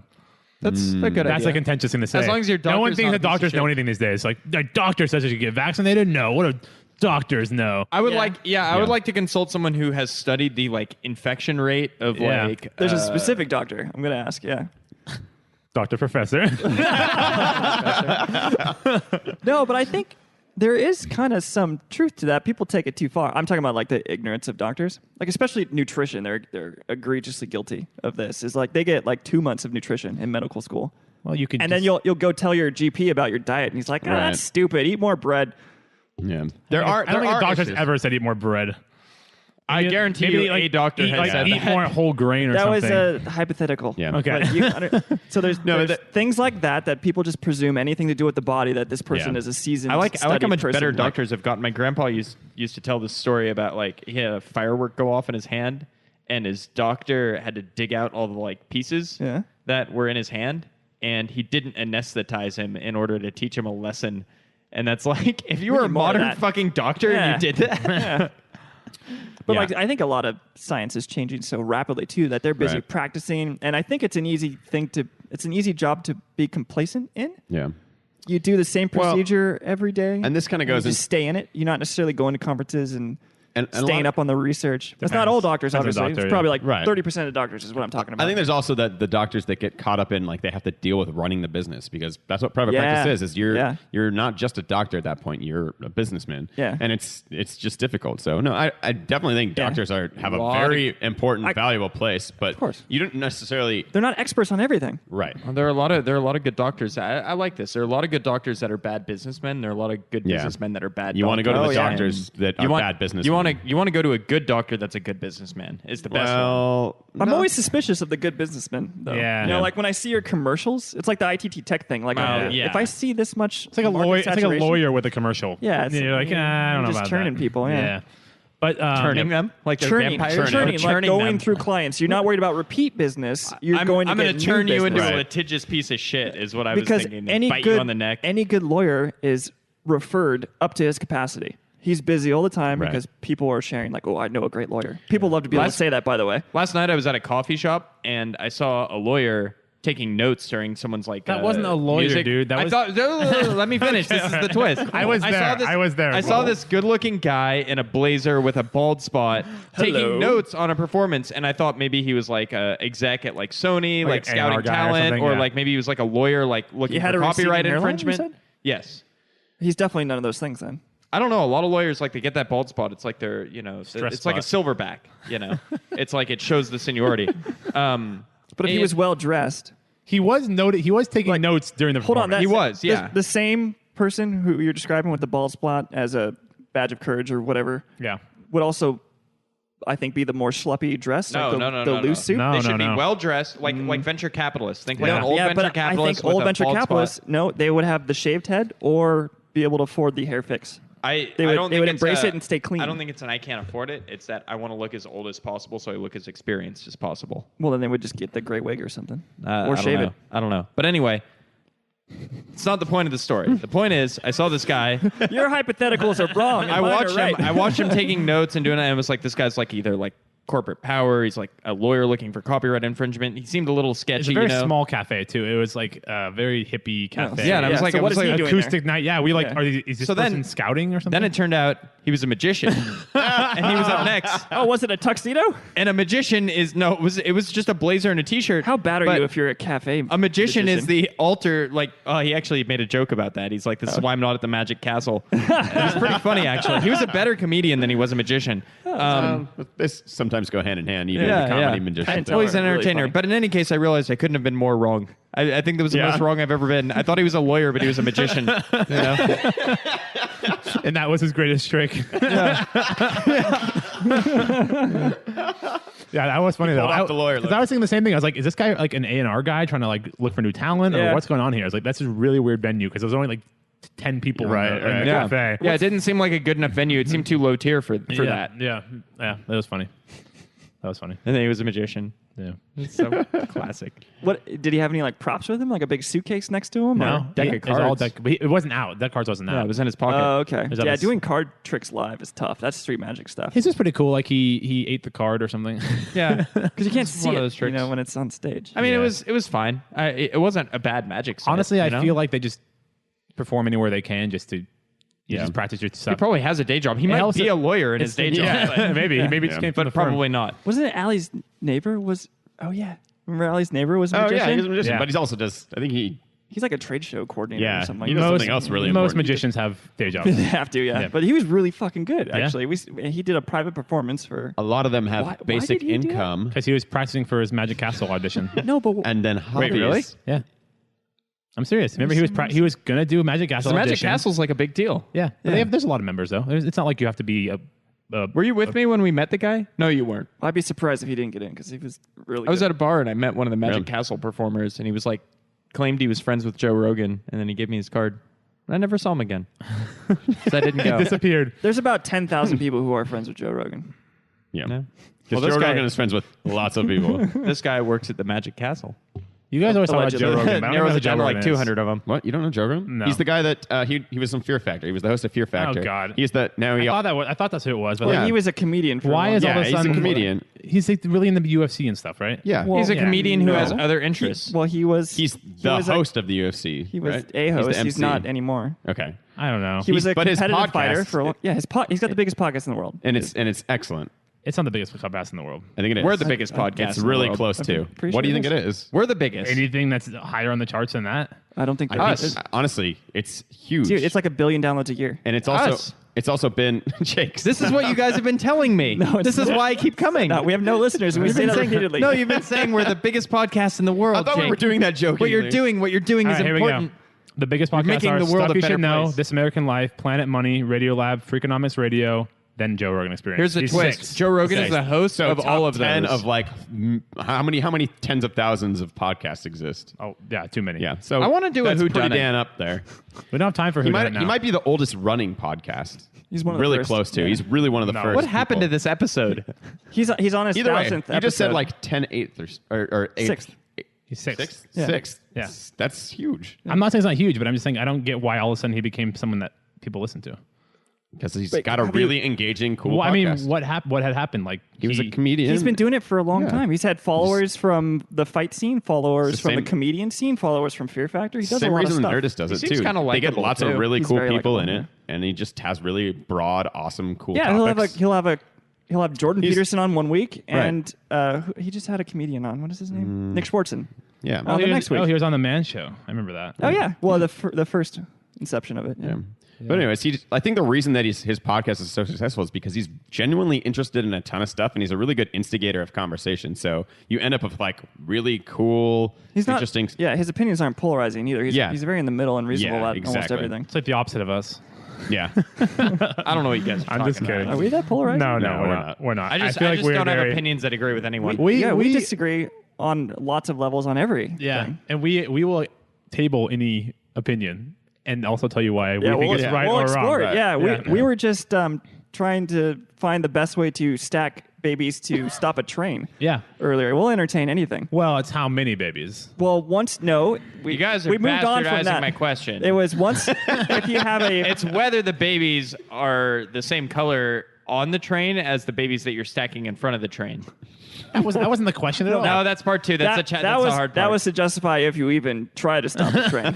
That's a good That's idea. a contentious thing to say. As long as your no one doctor's thinks not that a piece of doctors know shit. anything these days. Like the doctor says I should get vaccinated. No, what do doctors know? I would Yeah. I would like to consult someone who has studied the like infection rate of Yeah. like. There's a specific doctor. I'm gonna ask. Yeah. Doctor Professor. No, but I think there is kind of some truth to that. People take it too far. I'm talking about like the ignorance of doctors, like especially nutrition. They're egregiously guilty of this. Is like they get like 2 months of nutrition in medical school, Well, you could. and then you'll go tell your GP about your diet, and he's like, "Ah, Right. that's stupid. Eat more bread." Yeah. I don't think a doctor's issues. ever said eat more bread. I guarantee you, a doctor eat, has like, said eat that. more whole grain or That something. was a hypothetical. Yeah. Okay. But so there's but- things like that people just presume anything to do with the body that this person Yeah. is a seasoned. I like how studied much person. better Like, doctors have gotten. My grandpa used to tell this story about like he had a firework go off in his hand, and his doctor had to dig out all the like pieces Yeah. that were in his hand, and he didn't anesthetize him in order to teach him a lesson. And that's like if you We were a need more of modern that. fucking doctor Yeah. and you did that. But Yeah. like, I think a lot of science is changing so rapidly too that they're busy Right. practicing, and I think it's an easy job to be complacent in. Yeah. You do the same Well, procedure every day, and this kinda you goes just in- stay in it. You're not necessarily going to conferences and And a staying lot- up on the research. That's not Depends. all doctors, Depends on obviously. the doctor, It's probably yeah. like Right. 30% of doctors is what I'm talking about. I think there's also the doctors that get caught up in like they have to deal with running the business because that's what private Yeah. practice is Yeah. you're not just a doctor at that point, you're a businessman. Yeah. And it's just difficult. So no, I definitely think Yeah. doctors have a Lot very important, valuable place, but Of course. you don't necessarily they're not experts on everything. right. Well, there are a lot of good doctors. I like this. There are a lot of good doctors that are bad businessmen. There are a lot of good Yeah. businessmen that are bad. You want to go to doctors. the yeah. doctors that are bad businessmen. You want to go to a good doctor that's a good businessman. Is the best one. Well, I'm no. always suspicious of the good businessmen, though. Yeah. You know, Yeah. like when I see your commercials, it's like the ITT Tech thing. Like, yeah. if I see this much, It's like a market lawyer. It's like a saturation- lawyer with a commercial. Yeah, it's- And you're like, you're I don't know just about turning that. people, yeah. But Turning them like they're Churning, vampires. churning, like Churning going them. through clients. You're not worried about repeat business. You're I'm going to gonna get new turn you into business. a Right. litigious piece of shit. Is what I was because thinking. any Bite good you on the neck. any good lawyer is referred up to his capacity. He's busy all the time Right. because people are sharing, like, oh, I know a great lawyer. People love to be able to say that, by the way. Last night I was at a coffee shop and I saw a lawyer taking notes during someone's like That wasn't a lawyer, music. dude. That I was- thought. Let me finish. This is the twist. I was there. I saw this good-looking guy in a blazer with a bald spot taking notes on a performance, and I thought maybe he was like a exec at like Sony, like an scouting A&R guy or talent, something, or yeah. like maybe he was like a lawyer, like looking had for a receding copyright hairline, you infringement. said? Yes. He's definitely none of those things then. I don't know. A lot of lawyers, like, they get that bald spot. It's like they're, Stress it's like a silverback, It's like it shows the seniority. But if he was well dressed, He was noted. He was taking notes during the hold on, performance. He was, yeah. the same person who you're describing with the bald spot as a badge of courage or whatever Yeah. would also, I think, be the more schluppy dress, No, like the loose suit. No. They should be well dressed, like venture capitalists. Think like Yeah. an old Yeah, venture but I capitalist. think old with a venture bald capitalists, spot. no, they would have the shaved head or be able to afford the hair fix. I They would- don't they think would it's embrace it and stay clean. I don't think it's an I can't afford it. It's that I want to look as old as possible, so I look as experienced as possible. Well, then they would just get the gray wig or something, I or don't shave know. it. I don't know. But anyway, it's not the point of the story. The point is, I saw this guy. Your hypotheticals are wrong. and I mine are watched right. him. I watched him taking notes and doing it. And it was like this guy's like either like corporate power. He's like a lawyer looking for copyright infringement. He seemed a little sketchy. It's a very you know? small cafe too. It was like a very hippie cafe. Yeah, and I was like, so I what was is he like, doing acoustic night. Yeah, we like. Yeah. Is this So then- person scouting or something? Then it turned out he was a magician, and he was up next. Oh, was it a tuxedo? And a magician is no, it was just a blazer and a t-shirt. How bad are But you if you're a cafe? A magician is the alter. Like, oh, he actually made a joke about that. He's like, "This is why I'm not at the Magic Castle." It was pretty funny, actually. He was a better comedian than he was a magician. This sometimes go hand in hand. You Yeah, know, the comedy yeah. magician. Well, he's an Really entertainer. funny. But in any case, I realized I couldn't have been more wrong. I think that was the Yeah. most wrong I've ever been. I thought he was a lawyer, but he was a magician. You know? and that was his greatest trick. Yeah, that was funny though. pulled off the lawyer 'cause look. I was thinking the same thing. I was like, is this guy like an A&R guy trying to like look for new talent, or Yeah. what's going on here? I was like, that's a really weird venue because there was only like 10 people in the Yeah. cafe. Yeah, it didn't seem like a good enough venue. It seemed too low tier for that. Yeah, that was funny. That was funny. And then he was a magician. Yeah. It's so classic. What did he have any like props with him, like a big suitcase next to him? No, or- deck of it was all cards. deck. But it wasn't out. That cards wasn't out. Yeah, it was in his pocket. Oh, okay. Is that Yeah, a- doing card tricks live is tough. That's street magic stuff. His was pretty cool. Like he ate the card or something. yeah. Because you can't It's see one it, of those tricks. when it's on stage. I mean, Yeah. it was fine. It wasn't a bad magic set. Honestly, you I know? feel like they just perform anywhere they can just to Yeah. just practice your he stuff. probably has a day job. He might also- be a lawyer in his day job, Yeah, maybe maybe just came from but the firm. probably not. Wasn't it Allie's neighbor? Oh yeah, remember Allie's neighbor was a Oh magician? yeah, he's a magician, Yeah. but he's also just. I think he. He's like a trade show coordinator Yeah, or something he like does that. something else really Most important. magicians have day jobs. They have to, yeah. Yeah. But he was really fucking good, Yeah. actually. He did a private performance for. A lot of them have Why basic did he do that? income Because he was practicing for his Magic Castle audition. No, but and then hobbies. really? Yeah. I'm serious. Remember, he was gonna do a Magic Castle The Magic audition. Castle's like a big deal. Yeah. But there's a lot of members though. It's not like you have to be a Were you with me when we met the guy? No, you weren't. I'd be surprised if he didn't get in because he was really. I was good. at a bar and I met one of the Magic Really? Castle performers, and he was like, claimed he was friends with Joe Rogan, and then he gave me his card. I never saw him again. So I didn't go. disappeared. There's about 10,000 people who are friends with Joe Rogan. Yeah. No. Because Well, this Joe guy- Rogan is friends with lots of people. This guy works at the Magic Castle. You guys always talk about Allegedly. Joe Rogan. but I don't know Narrows who it Joe down to Rogan like is. 200 of them. What? You don't know Joe Rogan? No. He's the guy that he was on Fear Factor. He was the host of Fear Factor. God. He's the now he. I thought that's who it was. But Well, Yeah. he was a comedian for why a long is time. all of a he's a sudden comedian. He's like really in the UFC and stuff, right? Yeah. Well, He's a yeah. comedian who No. has other interests. Well, he was. He's he the was host of the UFC. He was right? a host. He's, the He's MC. not anymore. Okay. I don't know. He was a but his competitive fighter podcast- for a long. Yeah, he's got the biggest podcast in the world. And it's excellent. It's not the biggest podcast in the world. I think it is. We're the biggest podcast. It's in the really world. close to. pretty What do you sure think it it is? We're the biggest. Anything that's higher on the charts than that? I don't think I there think- is. honestly, it's huge. Dude, it's like 1 billion downloads a year. and it's Us. also been Jake's. This is what you guys have been telling me. No, it's this is not. why I keep coming. No, we have no listeners, and we You've say been that saying- repeatedly. No, you've been saying we're the biggest podcast in the world. I thought we Jake. were doing that joke. What you're doing All is right, here we important. go. The biggest podcasts making are the world Stuff a You better Should Know, place. This American Life, Planet Money, Radio Lab, Freakonomics Radio, then Joe Rogan Experience. Here's the He's twist: 6. Joe Rogan is Six. the host So of top all of 10 those. of like how many tens of thousands of podcasts exist? Oh yeah, too many. Yeah. So I wanna do a that's whodunit. pretty Dan up there. we don't have time for He who might now. be the oldest running podcast. He's one of the really first. close to. Yeah. He's really one of the No. first. what happened to people. this episode? He's on his Either way, 1000th you episode. just said like 10/8 or 8th. Sixth. He's 6. Sixth? Yeah. Sixth. Yeah. That's huge. I'm not saying it's not huge, but I'm just saying I don't get why all of a sudden he became someone that people listen to. because he's Wait, got a have you- really engaging, cool Well, I mean, podcast. what had happened? Like He was a comedian. He's been doing it for a long Yeah. time. He's had followers from the fight scene, followers It's the from the same- comedian scene, followers from Fear Factor. He does Same a lot of reason stuff. Nerdist does He it seems too. kinda They get likable, lots too. of really He's cool very people in likable, it, and he just has really broad, awesome, cool. Yeah, topics. he'll have Jordan Peterson on one week, Right. and he just had a comedian on. What is his name? Nick Schwartzen. Yeah. Oh, the next week. he was on the Man Show. I remember that. Oh yeah, well the first inception of it. Yeah. But anyways, I think the reason that his podcast is so successful is because he's genuinely interested in a ton of stuff, and he's a really good instigator of conversation. So you end up with like really cool, He's not interesting. Yeah, his opinions aren't polarizing either. He's very in the middle and reasonable Yeah, about almost exactly. everything. It's like the opposite of us. Yeah. I don't know what you guys are I'm talking just kidding. about. Are we that polarizing? No, No, we're we're not. not. We're not. I just, feel like we're don't have very- opinions that agree with anyone. We disagree on lots of levels on every. Yeah, thing. and we will table any opinion and also tell you why we Yeah, think it's right we'll or explore wrong. it. Yeah, Yeah. we were just trying to find the best way to stack babies to stop a train. Yeah. Earlier, we'll entertain anything. Well, it's how many babies? Well, You guys are we moved on from bastardizing that. my question. It was once if you have a It's whether the babies are the same color on the train as the babies that you're stacking in front of the train. That wasn't the question at all. No, that's part two. That's that the was hard part. that was to justify if you even try to stop the train.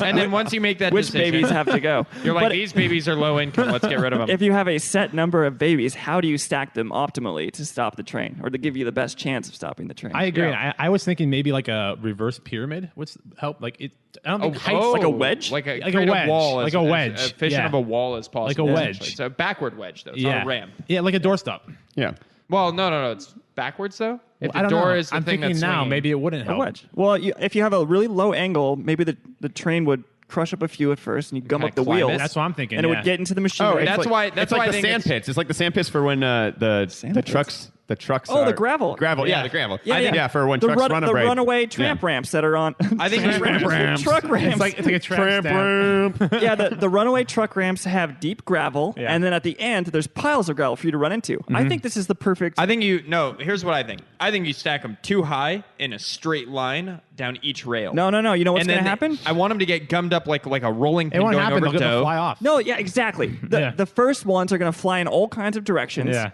and then once you make that Which decision, babies have to go? you're like, But these babies are low income. Let's get rid of them. if you have a set number of babies, how do you stack them optimally to stop the train or to give you the best chance of stopping the train? I agree. Yeah. I was thinking maybe like a reverse pyramid would help. Like it. I don't think heights like a wedge? like a, Like a create wedge. wall, Like as, a wedge. as efficient Yeah. of a wall as possible. Like a wedge. essentially. It's a backward wedge, though. It's yeah, not a ramp. Yeah, like a doorstop. Yeah. Well, no. It's backwards though. If I the don't door know. is the I'm thing thinking that's now swinging. maybe it wouldn't A help. wedge. Well, if you have a really low angle, maybe the train would crush up a few at first, and you gum Kinda up the climb it. wheels. That's what I'm thinking. and it yeah. would get into the machine. Oh, That's why it's like I the think sand it's- pits. It's like the sand pits for when the Sand pits? trucks. The trucks. Oh, the are- gravel. Gravel. Yeah, Yeah. the gravel. Yeah, I think, yeah. for when the trucks run a the break. runaway tramp Yeah. ramps that are on. I think Tramp ramps. Truck ramps. It's like a tramp stamp. yeah, the runaway truck ramps have deep gravel, Yeah. and then at the end there's piles of gravel for you to run into. I think this is the perfect. I think here's what I think. I think you stack them too high in a straight line down each rail. no. You know what's and going then to happen? I want them to get gummed up like a rolling It pin won't going happen. over They'll dough. fly off. No, yeah, exactly. Yeah. The first ones are going to fly in all kinds of directions. Yeah.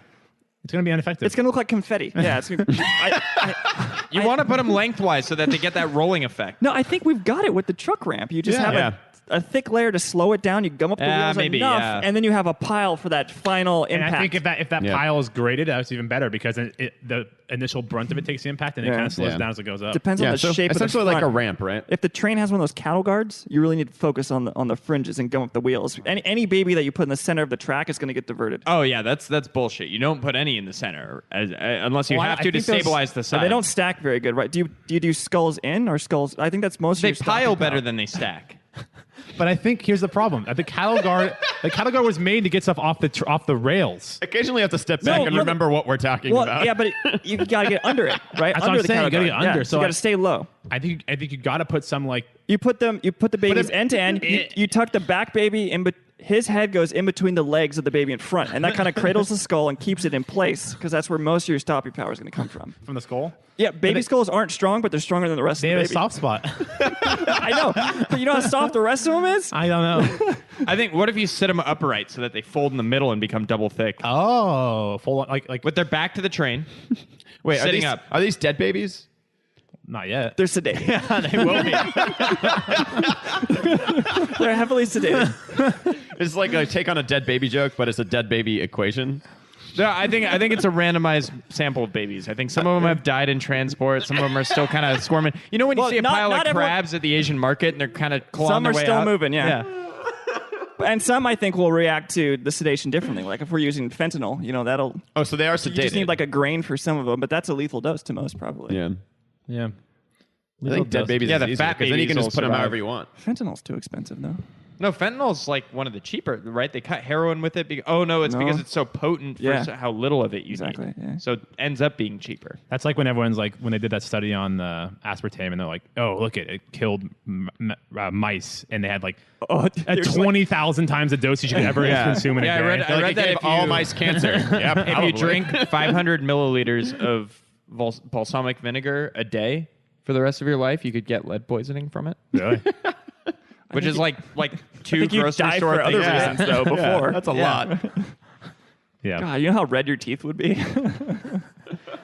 It's gonna be ineffective. It's going to look like confetti. Yeah, it's gonna, You want to put them lengthwise so that they get that rolling effect. No, I think we've got it with the truck ramp. You just Yeah. have Yeah. a thick layer to slow it down. You gum up the wheels maybe, enough, yeah. and then you have a pile for that final and impact. I think if that Yeah. pile is graded, that's even better because the initial brunt of it takes the impact and it Yeah. kind of slows Yeah. down as it goes up. Depends on Yeah, the so shape of the essentially like a front. ramp, right? If the train has one of those cattle guards, you really need to focus on the fringes and gum up the wheels. Any baby that you put in the center of the track is going to get diverted. Oh yeah, that's bullshit. You don't put any in the center unless you Well, have I to think stabilize the But side. they don't stack very good, right? Do you do skulls in or skulls? I think that's most They of your pile stopping better power. than they stack. But I think here's the problem: the cattle guard was made to get stuff off the rails. Occasionally, you have to step back and but- remember what we're talking Well, about. yeah, but you got to get under it, right? That's under what I'm the saying, cattle you gotta guard. get under, Yeah, so you I- got to stay low. I think you got to put some like You put the babies it- end to end. You tuck the back baby in, but his head goes in between the legs of the baby in front, and that kind of cradles the skull and keeps it in place because that's where most of your stopping power is going to come from. from the skull. Yeah, baby skulls aren't strong, but they're stronger than the rest They of have the a baby. soft spot. I know, but you know how soft the rest of them is. I don't know. I think what if you sit them upright so that they fold in the middle and become double thick Oh, full on, like with their back to the train? Wait, sitting are these, up. Are these dead babies? not yet. They're sedated. They will be. They're heavily sedated. It's like a take on a dead baby joke, but it's a dead baby equation. No, I think it's a randomized sample of babies. I think some of them have died in transport. Some of them are still kind of squirming. You know when you Well, see a not- pile not of everyone- crabs at the Asian market and they're kind of clawing Some their are way still out? moving, yeah. And some, I think, will react to the sedation differently. Like if we're using fentanyl, that'll. Oh, so they are You sedated. just need like a grain for some of them, but that's a lethal dose to most, probably. yeah. Yeah. I think dead babies Yeah, is the easier fat because then you can babies just put will them survive. however you want. Fentanyl's too expensive, though. No, fentanyl's like one of the cheaper, right? They cut heroin with it. Oh no, it's No. because it's so potent for Yeah. how little of it you Exactly, need. yeah. So it ends up being cheaper. That's like when everyone's like when they did that study on the aspartame and they're like, oh, look it killed mice and they had like Oh, a there's 20,000 times the dosage you could ever consume in Yeah, a I day. read- They're like, that it gave if all you- mice cancer. Yeah, If probably. you drink 500 milliliters of balsamic vinegar a day for the rest of your life, you could get lead poisoning from it. Really? which is like I two think you grocery died store for other things. reasons, though, before. That's a lot. Yeah. God, you know how red your teeth would be?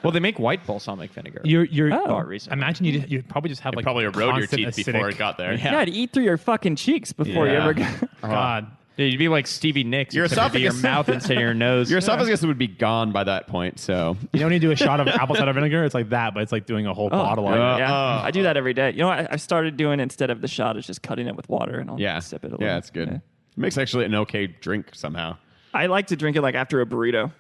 Well, they make white balsamic vinegar. You're Oh. Recently. imagine you'd probably just have It'd like probably erode your constant teeth before acidic- it got there. Yeah, it'd eat through your fucking cheeks before you Yeah. ever got... God. Yeah, you'd be like Stevie Nicks. Your except it'd be your esophagus- mouth instead of your nose. Your esophagus would be gone by that point. So You don't need to do a shot of apple cider vinegar. It's like that, but it's like doing a whole bottle of it. Yeah, I do that every day. You know what I started doing instead of the shot is just cutting it with water and I'll yeah, sip it a little. yeah, it's good. It makes actually an okay drink somehow. I like to drink it like after a burrito.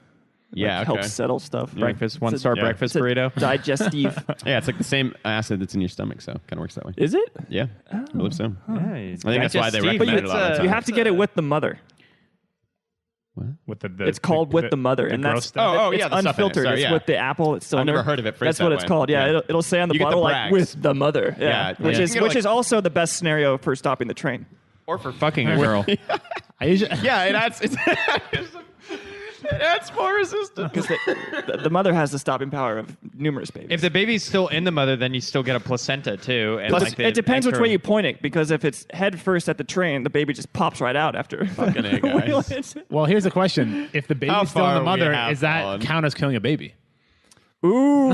Yeah, Like, okay. helps settle stuff. breakfast, It's one-star a- breakfast it's a burrito. Digestive. Yeah, it's like the same acid that's in your stomach, so kind of works that way. Is it? Yeah, I believe so. I I think that's why they recommend it a lot of You times. have to get it with the mother. With the It's called with the mother, and gross that's stuff. Oh, it's yeah, the stuff in it. unfiltered. Sorry, It's yeah. with the apple. It's cylinder. never heard of it phrased That's what that it's way. called. Yeah, Yeah. it'll say on the You get the bottle like brags. with the mother. Yeah, Yeah, which yeah. is You get, which is also the best scenario for stopping the train. Or for fucking a girl. I usually, Yeah, it adds. It adds more resistance. Because the mother has the stopping power of numerous babies. If the baby's still in the mother, then you still get a placenta too. And Plus, like the it depends which extra- way you point it. Because if it's head first at the train, the baby just pops right out after. Fucking A, guys. well, here's the question: if the How baby's still in far the we mother, have is that fallen. count as killing a baby? Ooh,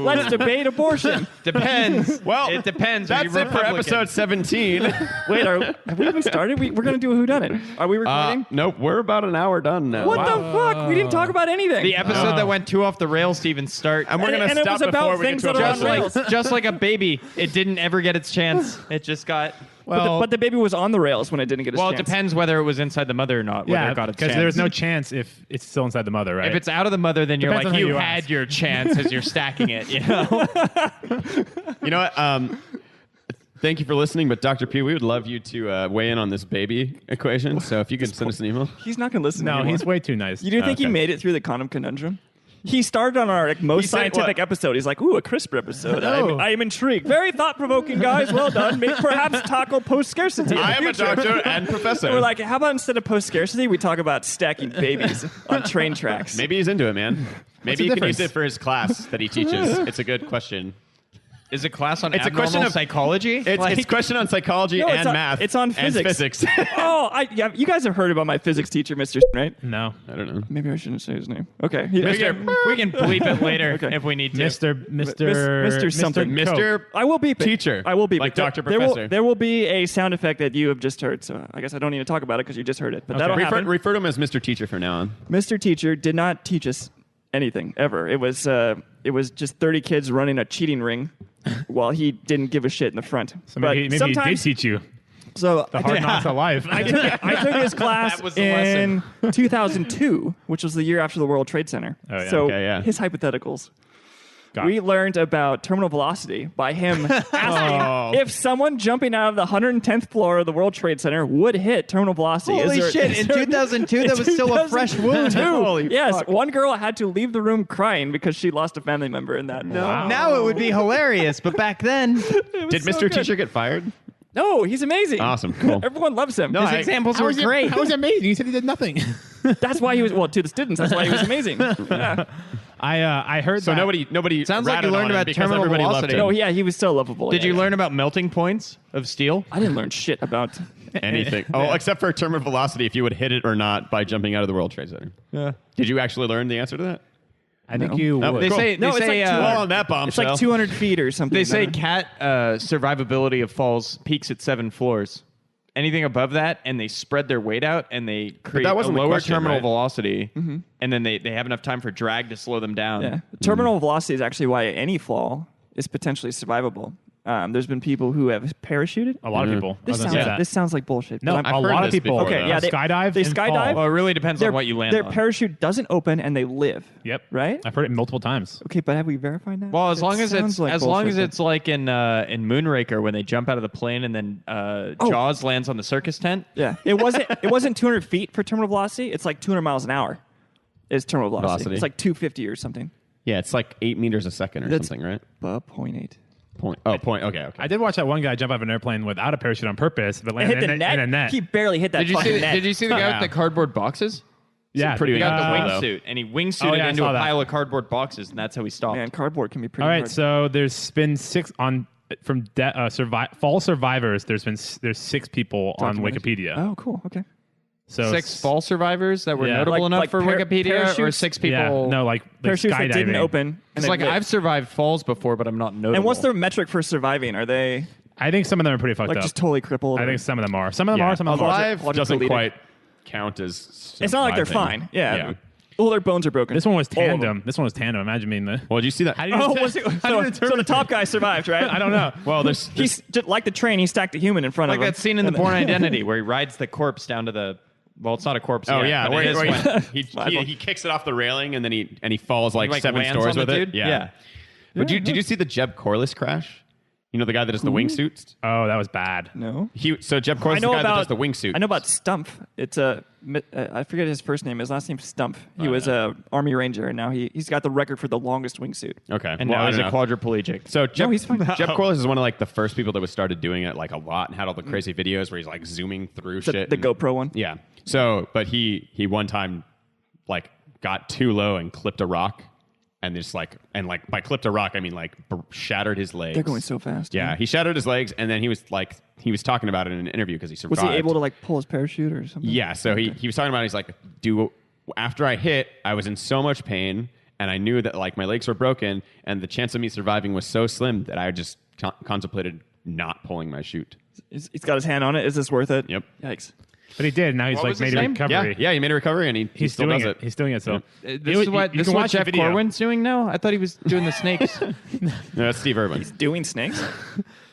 let's debate abortion. Depends. Well, it depends. Are That's you it for Republican? episode 17. Wait, have we even started? We're going to do a whodunit. Are we recording? Nope, we're about an hour done now. What the fuck? We didn't talk about anything. The episode that went too off the rails to even start. And we're going And to it stop was about before we get things to that are on just abortion. rails. just like a baby, it didn't ever get its chance. It just got. But the baby was on the rails when it didn't get its Well, it chance. depends whether it was inside the mother or not. Whether Yeah, it got its because chance. there's no chance if it's still inside the mother, right? If it's out of the mother, then you're Depends like on who you you had ask. your chance as you're stacking it. You know. You know what? Thank you for listening, but Dr. P, we would love you to weigh in on this baby equation. So if you could send us an email. He's not going to listen no, anymore. he's way too nice. You do think he Okay. made it through the condom conundrum? He started on our most He said scientific what? episode. He's like, ooh, a CRISPR episode. No. I am intrigued. Very thought-provoking, guys. Well done. Maybe perhaps tackle post-scarcity. in the I am a future. doctor and professor. We're like, how about instead of post-scarcity, we talk about stacking babies on train tracks? Maybe he's into it, man. Maybe the he can difference? use it for his class that he teaches. It's a good question. Is it class on It's a question abnormal of- psychology? It's a question on psychology No, it's and on- math. it's on and physics. physics. Oh, yeah, you guys have heard about my physics teacher, Mr. right? no, I don't know. Maybe I shouldn't say his name. Okay. we can bleep it later if we need to. Mr. something. Mr. I will beep it. Teacher. I will beep Like it. Dr. There will, Professor. there will be a sound effect that you have just heard, so I guess I don't need to talk about it because you just heard it. But that'll Refer, happen. refer to him as Mr. Teacher from now on. Mr. Teacher did not teach us anything ever. It was just 30 kids running a cheating ring while he didn't give a shit in the front. so maybe he did sometimes, teach you so the hard knocks of life. I took his class That was the in 2002, which was the year after the World Trade Center. Oh, yeah. So Okay, yeah. his hypotheticals. Got We it. learned about terminal velocity by him asking if someone jumping out of the 110th floor of the World Trade Center would hit terminal velocity. Holy shit, in 2002, that was still a fresh wound. Holy Yes, fuck. one girl had to leave the room crying because she lost a family member in that. Wow. Now it would be hilarious, but back then, Did Mr. Teacher get fired? No, he's amazing. Awesome. Cool. Everyone loves him. his examples were great. How was it amazing? He said he did nothing. That's why he was, well, to the students, that's why he was amazing. Yeah. I heard So that. nobody Sounds like you ratted learned on him about because terminal everybody loved velocity. him. No, yeah, he was so lovable. Did Yeah, you yeah. learn about melting points of steel? I didn't learn shit about. Anything. Oh, except for terminal velocity, if you would hit it or not by jumping out of the World Trade Center. Yeah. Did you actually learn the answer to that? I think No. you No, would. They Cool. say No, it's like Well, on that It's bombshell. like 200 feet or something. they say No. cat survivability of falls peaks at 7 floors. Anything above that, and they spread their weight out, and they create that a wasn't the lower question, terminal right? velocity, and then they have enough time for drag to slow them down. Yeah. Terminal velocity is actually why any fall is potentially survivable. There's been people who have parachuted. A lot of people. This I was gonna sounds, say that. this sounds like bullshit. No, but a I'm- heard lot of this people. before, Okay, though. yeah, they skydive. they and skydive. Well, it really depends on what you land Their on. parachute doesn't open and they live. Yep. Right? I've heard it multiple times. Okay, but have we verified that? Well, as It long as sounds it's like as long as bullshit. it's like in Moonraker when they jump out of the plane and then Jaws lands on the circus tent. Yeah, it wasn't 200 feet for terminal velocity. It's like 200 miles an hour. Is terminal velocity? Velocity. It's like 250 or something. Yeah, it's like 8 meters a second or That's- something, right? 0.8. Point. Oh, point. Okay, okay. I did watch that one guy jump out of an airplane without a parachute on purpose, but It landed hit the in net. a net. He barely hit that Did you fucking see? net. Did you see the guy Yeah. with the cardboard boxes? yeah, pretty He got the Uh, wingsuit and he wingsuited Oh, yeah, I into saw a that. pile of cardboard boxes, and that's how he stopped. Man, cardboard can be pretty All right, hard. so there's been 6 on false survivors. There's 6 people on Documented. Wikipedia. Oh, cool. Okay. So 6 false survivors that were Yeah. notable enough Like for Wikipedia, or parachutes? 6 people. Yeah, no, like Parachutes that didn't skydiving. open. And It's they like lit. I've survived falls before, but I'm not notable. And what's their metric for surviving? Are they I think some of them are pretty fucked like up. just totally crippled? I or- think some of them are. Some of them Yeah. are. Some of them are. Alive Quadriplegic. doesn't quite count as. It's not like they're surviving. fine. Yeah. All their bones are broken. This one was All of them. tandem. This one was tandem. Imagine being the. Well, did you see that? How do you Oh, det- was it? how do you So determine the top it? guy survived, right? I don't know. Well, there's He's just like the train. He stacked a human in front like of him. that scene in The Bourne Identity where he rides the corpse down to the. Well, it's not a corpse. Oh yet, yeah, but where, it is where when- he kicks it off the railing and then he falls like, like, 7 lands stories on the with it. dude? Yeah. Yeah. But did you see the Jeb Corliss crash? You know the guy that does the wingsuits. Oh, that was bad. No. So Jeb Corliss I is the know guy that about does the wingsuits. I know about Stump. It's I forget his first name. His last name's Stump. He was a Army Ranger, and now he's got the record for the longest wingsuit. Okay, And well, now I he's a don't know. quadriplegic. So Jeb, he's fine. Jeb Corliss is one of like the first people that was started doing it like a lot and had all the crazy videos where he's like zooming through shit. The and- GoPro one. Yeah. So, but he one time like got too low and clipped a rock, and just like by clipped a rock I mean like shattered his legs. They're going so fast. Yeah, he shattered his legs, and then he was talking about it in an interview because he survived. Was he able to like pull his parachute or something? Yeah, so he was talking about it, he's like, after I hit, I was in so much pain, and I knew that like my legs were broken, and the chance of me surviving was so slim that I just contemplated not pulling my chute. He's got his hand on it. Is this worth it? Yep. Yikes. But he did. Now he's What like was made his a name? recovery. Yeah, he made a recovery, and he He's still doing does it. He's doing it. So This is what you can watch the Jeff video. Corwin's doing now. I thought he was doing the snakes. No, that's Steve Irwin. Doing snakes?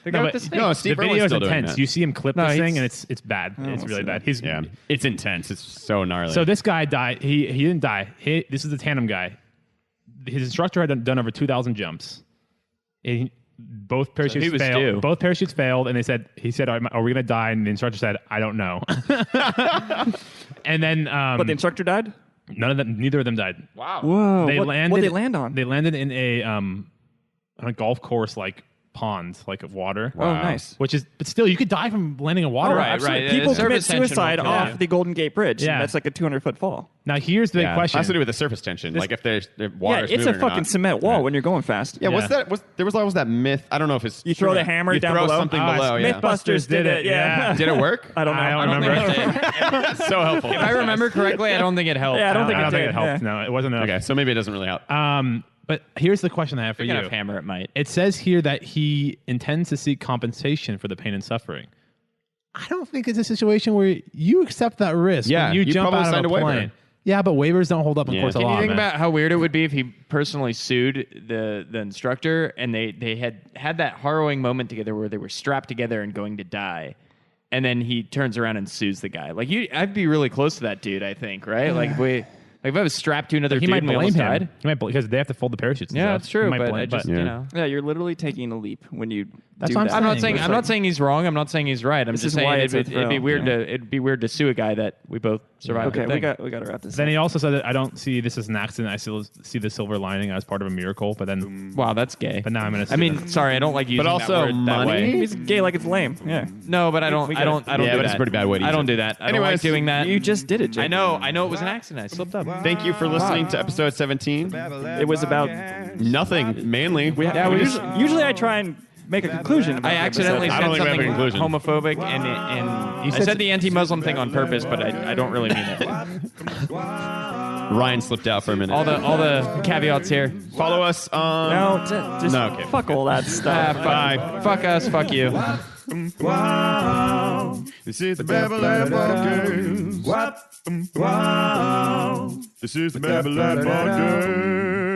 The No, guy but- with the snakes. No, The Steve video Irwin's is still doing intense. that. You see him clip No, this thing, he's- and it's bad. It's see really that. bad. He's Yeah, it's intense. It's so gnarly. So this guy died. He didn't die. This is the tandem guy. His instructor had done over 2,000 jumps. Both parachutes he was failed. due. Both parachutes failed, and he said, "Are we going to die?" And the instructor said, "I don't know." And then, But the instructor died? neither of them died. Wow. Whoa. What'd they land on? They landed in on a golf course like pond, like of water. Oh, nice. Which is, but still, you could die from landing in water. Oh, right, Absolutely. right. People Surface commit tension suicide will kill off you. the Golden Gate Bridge. Yeah. And that's like a 200-foot fall. Now here's the big yeah, question. has to do with the surface tension. Like if there's water, Yeah, it's a fucking cement wall when you're going fast. Yeah, what's Yeah. that? There was always that myth. I don't know if it's You throw true. the hammer you down throw below? something Ah, below. it's Yeah. Mythbusters did it. Yeah. Did it work? I don't know. I don't remember. So helpful. If I remember correctly, I don't think it helped. Yeah, I don't I think don't think did, it helped. yeah. No, it wasn't enough. Okay, so maybe it doesn't really help. But here's the question I have for Big you. enough hammer, it might. It says here that he intends to seek compensation for the pain and suffering. I don't think it's a situation where you accept that risk Yeah, when you you jump probably out signed of a a waiver. plane. Yeah, but waivers don't hold up in Yeah. courts of Can law. you think man. about how weird it would be if he personally sued the instructor and they had that harrowing moment together where they were strapped together and going to die, and then he turns around and sues the guy? Like I'd be really close to that dude. I think, right? If I was strapped to another He dude might and we blame almost him. died. He might because they have to fold the parachutes. and Yeah, stuff. that's true. He might But blame- I just Yeah. you know. Yeah, you're literally taking a leap when you That's do what I'm that. saying. I'm not saying he's wrong. I'm not saying he's right. I'm This just is why saying it's a it'd be thrill. weird it'd be weird to sue a guy that we both survived. Okay, the thing. we got to wrap this Then up. he also said that I don't see this as an accident. I still see the silver lining as part of a miracle. But then, Wow, that's gay. but now I'm gonna. I mean, sorry, I don't like using But that also word that money? way. He's gay like it's lame. Yeah. No, but I don't we do got it. that. Yeah, but it's a pretty bad way to I use don't it. do that. I don't like Anyways, doing that. You just did it, Jake. I know it was an accident. I slipped up. Thank you for listening to episode 17. It was about. Nothing, mainly. Usually I try and make a conclusion. About I the accidentally episode. I don't said think we have a something conclusion. homophobic, and I said said the anti-Muslim thing on purpose, but I don't really mean it. Ryan slipped out for a minute. All the caveats here. Follow us on. No, just No, okay. fuck all that stuff. Fuck us. Fuck you. This is the Babylon Podcast. This is the Babylon Podcast.